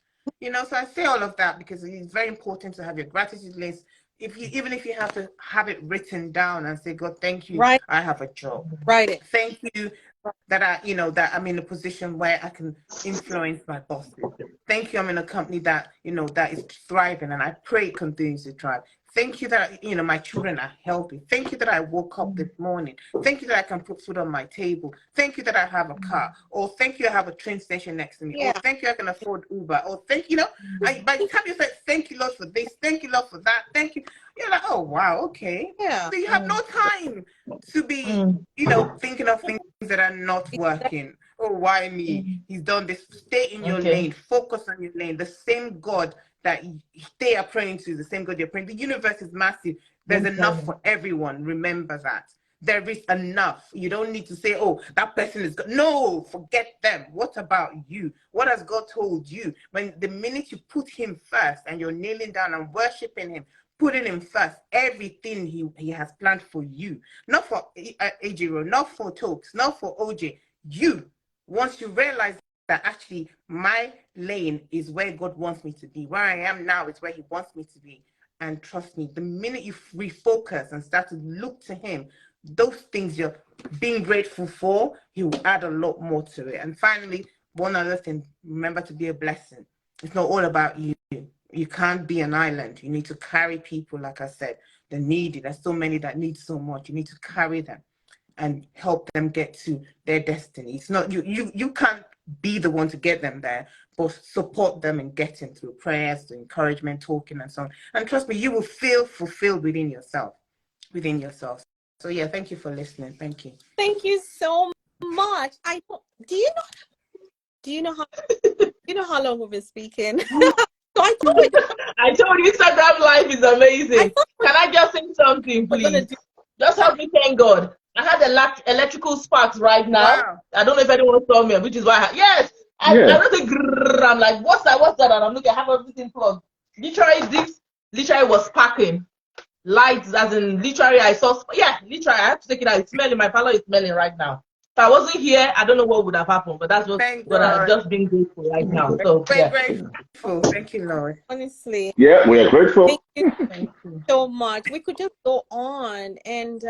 You know, so I say all of that because it's very important to have your gratitude list. Even if you have to have it written down and say, God, thank you, Right. I have a job. Write it. Thank you that that I'm in a position where I can influence my bosses. Thank you, I'm in a company that, that is thriving, and I pray it continues to thrive. Thank you that, my children are healthy. Thank you that I woke up this morning. Thank you that I can put food on my table. Thank you that I have a car. Or thank you I have a train station next to me. Yeah. Or thank you I can afford Uber. Or thank you, by the time you say, thank you, Lord, for this, thank you, Lord, for that, thank you, you're like, oh, wow, okay. Yeah. So you have no time to be, thinking of things that are not working. Oh, why me? He's done this. Stay in your lane. Focus on your lane. The same God that they are praying to, the same God you're praying. The universe is massive. There's enough for everyone. Remember that. There is enough. You don't need to say, oh, that person is good. No, forget them. What about you? What has God told you? When the minute you put him first and you're kneeling down and worshiping him, putting him first, everything he has planned for you, not for Ejiro, not for Tokes, not for OJ, you. Once you realize that actually my lane is where God wants me to be, where I am now is where he wants me to be, and trust me, the minute you refocus and start to look to him, those things you're being grateful for, he will add a lot more to it. And finally, one other thing, remember to be a blessing. It's not all about you. You can't be an island. You need to carry people, like I said, the needy. There's so many that need so much. You need to carry them and help them get to their destiny. It's not you can't be the one to get them there, but support them in getting through prayers, through encouragement, talking, and so on. And trust me, you will feel fulfilled within yourself. So yeah, thank you for listening. Thank you. Thank you so much. Do you know how long we've been speaking? So I told you Instagram Live is amazing. Can I just say something, please? Just help me thank God. I had electrical sparks right now. Wow. I don't know if anyone saw me, which is why I don't think I'm like, what's that? And I'm looking, I have everything plugged. Literally was sparking. Lights, as in literally I saw, literally I have to take it out. It's smelling, my parlor is smelling right now. If I wasn't here, I don't know what would have happened, but that's what I've just been grateful right now. So we're grateful. Thank you, Lord. Honestly. Yeah, we are grateful. Thank you so much. We could just go on, and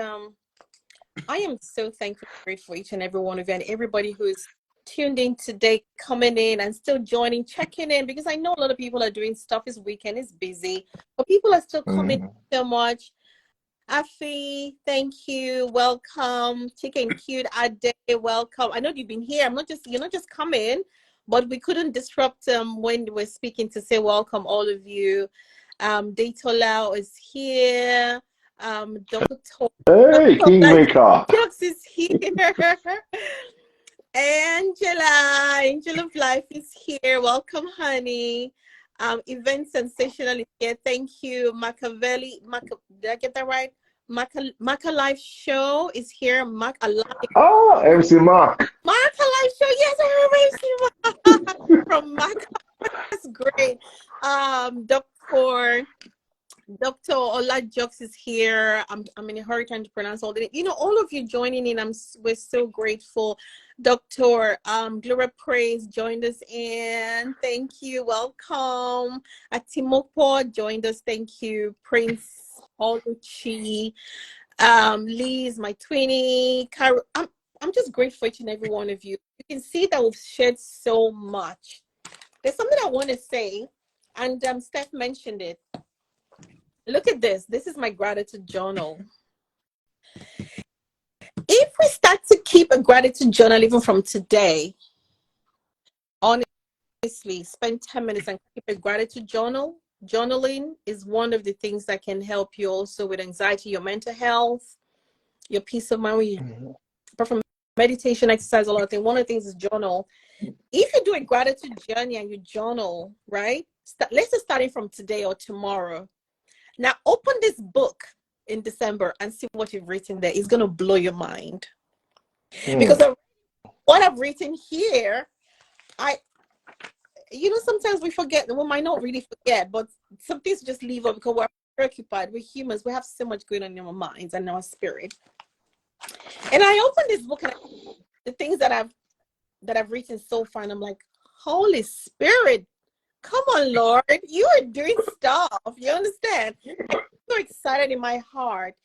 I am so thankful and grateful for each and every one of you and everybody who's tuned in today, coming in and still joining, checking in, because I know a lot of people are doing stuff. This weekend is busy, but people are still coming so much. Afi, thank you. Welcome. Chicken Cute Ade, welcome. I know you've been here. You're not just coming, but we couldn't disrupt when we were speaking to say welcome all of you. Daytola is here. Dr. Hey, Kingmaker. Jux is here. Angel of Life is here. Welcome, honey. Event Sensational is here. Thank you. Machiavelli. Did I get that right? Maca Live Show is here. Oh, MC Mark. Maca Live Show. Yes, I remember MC Mark from Maca. That's great. Dr. Ola Jux is here. I'm in a hurry trying to pronounce all the names. All of you joining in. We're so grateful. Dr. Gloria Praise joined us in. Thank you. Welcome. Atimopo joined us. Thank you. Prince Oluchi. Liz, my twinnie. Carol. I'm just grateful for each and every one of you. You can see that we've shared so much. There's something I want to say, and Steph mentioned it. Look at this. This is my gratitude journal. If we start to keep a gratitude journal even from today, honestly, spend 10 minutes and keep a gratitude journal. Journaling is one of the things that can help you also with anxiety, your mental health, your peace of mind. Apart from meditation, exercise, a lot of things. One of the things is journal. If you do a gratitude journey and you journal, right? Let's just starting from today or tomorrow. Now open this book in December and see what you've written there. It's going to blow your mind. Because what I've written here, sometimes we forget. We might not really forget, but some things just leave up because we're preoccupied. We're humans. We have so much going on in our minds and our spirit. And I opened this book and the things that I've written so far, and I'm like, Holy Spirit, come on, Lord, you are doing stuff. You understand? I'm so excited in my heart.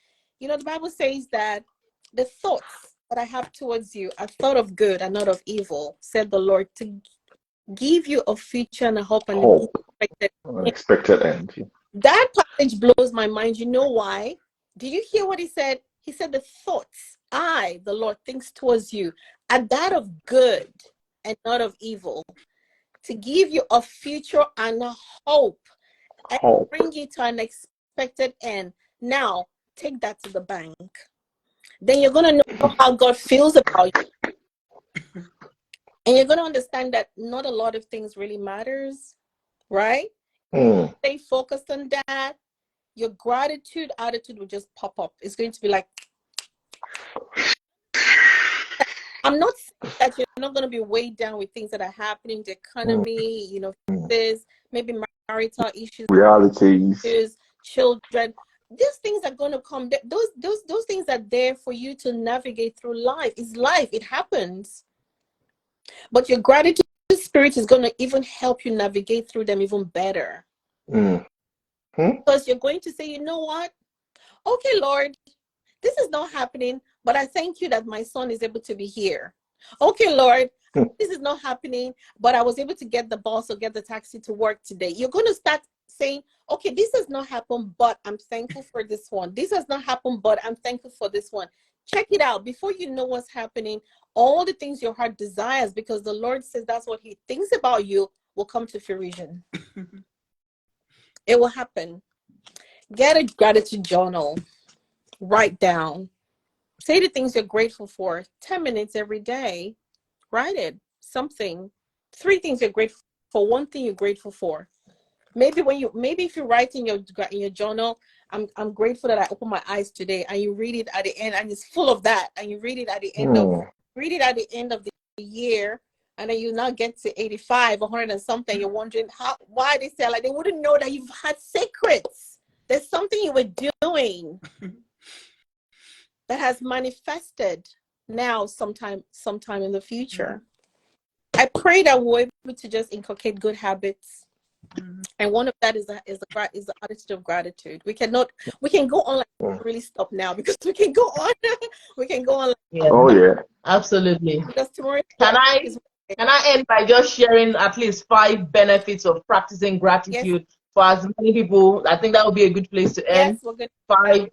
You know, the Bible says that the thoughts that I have towards you are thought of good and not of evil, said the Lord, to give you a future and a hope and an expected end. Unexpected end. That passage blows my mind. You know why? Did you hear what he said? He said, the thoughts I, the Lord, thinks towards you are that of good and not of evil, to give you a future and a hope, and bring you to an expected end. Now, take that to the bank. Then you're going to know how God feels about you. And you're going to understand that not a lot of things really matters, right? Stay focused on that. Your gratitude attitude will just pop up. It's going to be like, I'm not saying that you're not going to be weighed down with things that are happening, the economy, you know, this, maybe marital issues, realities, children. These things are going to come. Those things are there for you to navigate through life. It's life. It happens. But your gratitude spirit is going to even help you navigate through them even better. Because you're going to say, you know what? Okay, Lord, this is not happening, but I thank you that my son is able to be here. Okay, Lord, this is not happening, but I was able to get the bus or get the taxi to work today. You're going to start saying, okay, this has not happened, but I'm thankful for this one. This has not happened, but I'm thankful for this one. Check it out. Before you know what's happening, all the things your heart desires, because the Lord says that's what he thinks about you, will come to fruition. It will happen. Get a gratitude journal. Write down. Say the things you're grateful for. 10 minutes every day. Write it. Something. 3 things you're grateful for. 1 thing you're grateful for. Maybe if you write in your journal, I'm grateful that I opened my eyes today, and you read it at the end, and it's full of that, and you read it at the end of the year, and then you now get to 85, 100 and something. You're wondering why they say, like, they wouldn't know that you've had secrets. There's something you were doing that has manifested now sometime in the future. I pray that we're able to just inculcate good habits. And one of that is the attitude of gratitude. We can go on like really stop now, because we can go on. Yeah. Absolutely. Because tomorrow can I end by just sharing at least 5 benefits of practicing gratitude for as many people? I think that would be a good place to end. Yes, we're good.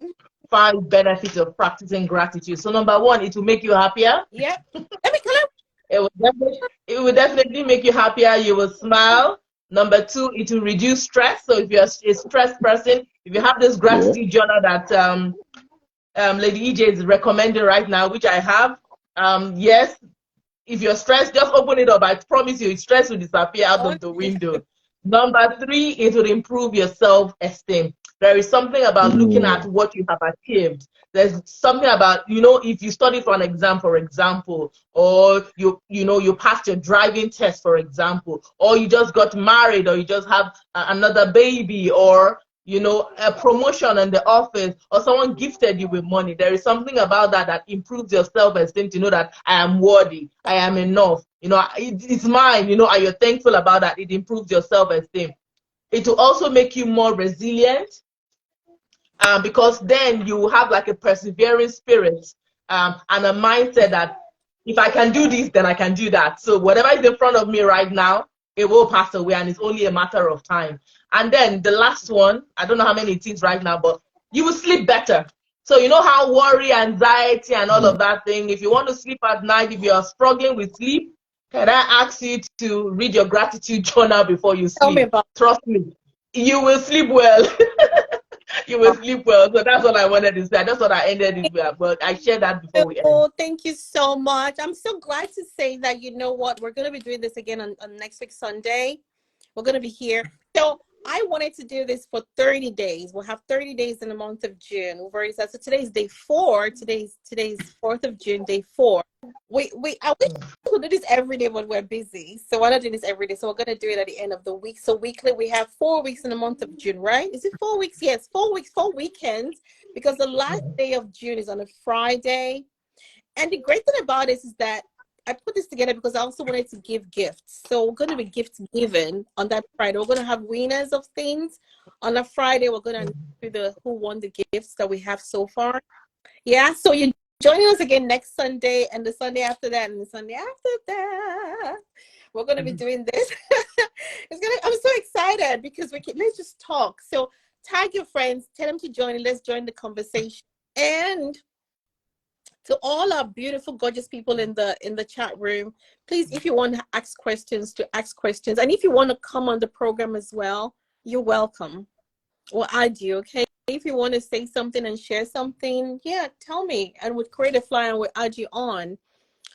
5 benefits of practicing gratitude. So number 1, it will make you happier. Yep. It will definitely make you happier. You will smile. Number 2, it will reduce stress. So if you're a stressed person, if you have this gratitude journal that Lady EJ is recommending right now, which I have, yes, if you're stressed, just open it up. I promise you, stress will disappear out of the window. Number 3, it will improve your self-esteem. There is something about looking at what you have achieved. There's something about, if you study for an exam, for example, or you passed your driving test, for example, or you just got married, or you just have another baby, or a promotion in the office, or someone gifted you with money. There is something about that improves your self-esteem, to know that I am worthy, I am enough, it's mine, and you're thankful about that. It improves your self-esteem. It will also make you more resilient, because then you have like a persevering spirit, and a mindset that if I can do this, then I can do that. So whatever is in front of me right now, it will pass away, and it's only a matter of time. And then the last one, I don't know how many it is right now, but you will sleep better. So you know how worry, anxiety, and all of that thing, if you want to sleep at night, if you are struggling with sleep, can I ask you to read your gratitude journal before you sleep? Trust me, you will sleep well. You will sleep well. So that's what I wanted to say. That's what I ended it with. But I shared that before we end. Oh, thank you so much. I'm so glad to say that, you know what, we're going to be doing this again on next week, Sunday. We're going to be here. So I wanted to do this for 30 days. We'll have 30 days in the month of June. We've already said, so today's day 4. Today's 4th of June, day 4. I wish we could do this every day, but we're busy. So we're not doing this every day. So we're going to do it at the end of the week. So weekly, we have 4 weeks in the month of June, right? Is it 4 weeks? Yes, 4 weeks, 4 weekends, because the last day of June is on a Friday. And the great thing about this is that I put this together because I also wanted to give gifts. So we're going to be gift given on that Friday. We're going to have winners of things. On a Friday, we're going to do the who won the gifts that we have so far. Yeah, so you're joining us again next Sunday and the Sunday after that and the Sunday after that. We're going to be doing this. I'm so excited because let's just talk. So tag your friends, tell them to join, and let's join the conversation. And to all our beautiful, gorgeous people in the chat room, please, if you want to ask questions, and if you want to come on the program as well, you're welcome. We'll add you, okay? If you want to say something and share something, yeah, tell me, and we'll create a flyer and we'll add you on.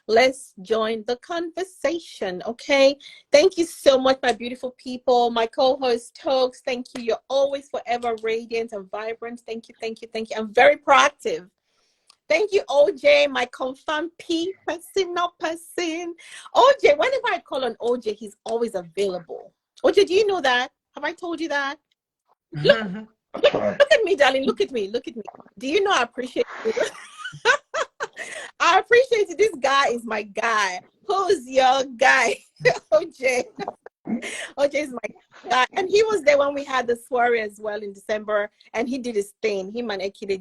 Let's join the conversation, okay? Thank you so much, my beautiful people. My co-host, Tokes, thank you. You're always forever radiant and vibrant. Thank you, thank you, thank you. I'm very proactive. Thank you, OJ, my confirmed person. OJ, whenever I call on OJ, he's always available. OJ, do you know that? Have I told you that? Look at me, darling. Look at me. Do you know I appreciate you? I appreciate it. This guy is my guy. Who's your guy? OJ. OJ is my guy. And he was there when we had the soiree as well in December, and he did his thing. Him and Eki, they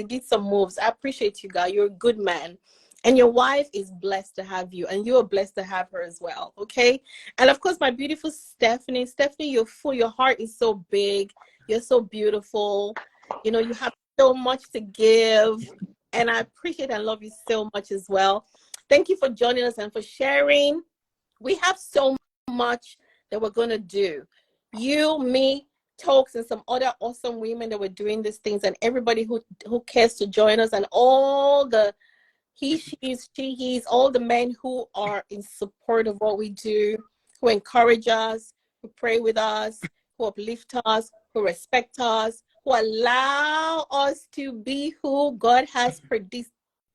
did some moves. I appreciate you, guy. You're a good man. And your wife is blessed to have you, and you are blessed to have her as well, okay? And of course, my beautiful Stephanie. Stephanie, you're full. Your heart is so big. You're so beautiful. You know, you have so much to give. And I appreciate and love you so much as well. Thank you for joining us and for sharing. We have so much that we're going to do. You, me, Tokes, and some other awesome women that were doing these things, and everybody who cares to join us, and all the he, she's, she, he's, all the men who are in support of what we do, who encourage us, who pray with us, who uplift us, who respect us, who allow us to be who God has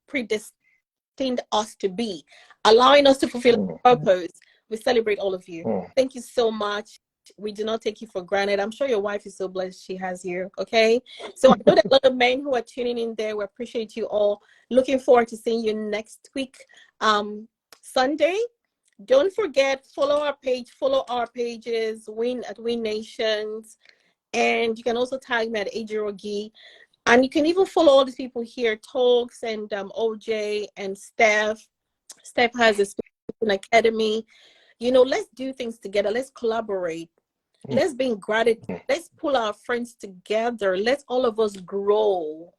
predestined us to be, allowing us to fulfill our purpose. We celebrate all of you. Thank you so much. We do not take you for granted. I'm sure your wife is so blessed she has you, okay? So I know that a lot of men who are tuning in there, we appreciate you all. Looking forward to seeing you next week, Sunday. Don't forget, follow our page, follow our pages, Win Nations. And you can also tag me at Ajirogi. And you can even follow all these people here, Talks and OJ and Steph. Steph has a speaking academy. You know, let's do things together. Let's collaborate. Let's be in gratitude. Let's pull our friends together. Let's all of us grow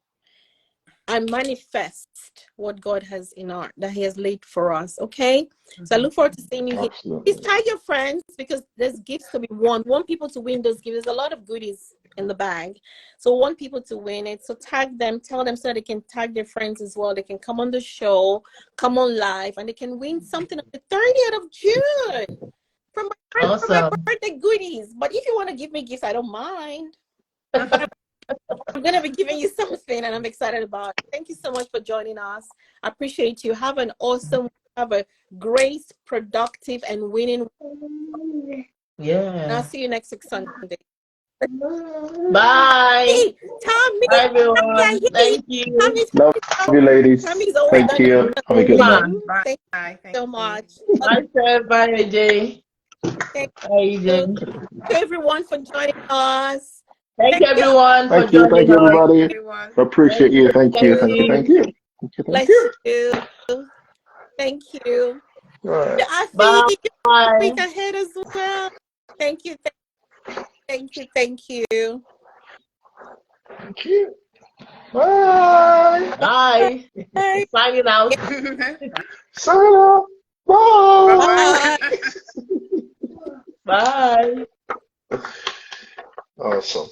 and manifest what God has that He has laid for us. Okay? So I look forward to seeing you here. Please tag your friends because there's gifts to be won. Want people to win those gifts. There's a lot of goodies in the bag. So want people to win it. So tag them, tell them so they can tag their friends as well. They can come on the show, come on live, and they can win something on the 30th of June from my birthday goodies. But if you want to give me gifts, I don't mind. I'm going to be giving you something, and I'm excited about it. Thank you so much for joining us. I appreciate you. Have a great, productive, and winning. Yeah. And I'll see you next week Sunday. Bye. Hey, Tommy. Bye, everyone. Thank you. Love you, ladies. Thank you. Have a good night. Thank you so much. Bye, Sir. Bye, AJ. Thank Bye, AJ. you, everyone, for joining us. Thank you, everyone, for Thank you. joining Thank you, us. everybody. Appreciate you. Thank you. Thank you. Bless you. Thank you. All right. I Bye. see you week ahead as well. Thank you. Thank you. Thank you. Bye. Bye. Bye. Signing out. Sign up. Bye. Bye. Bye. Awesome.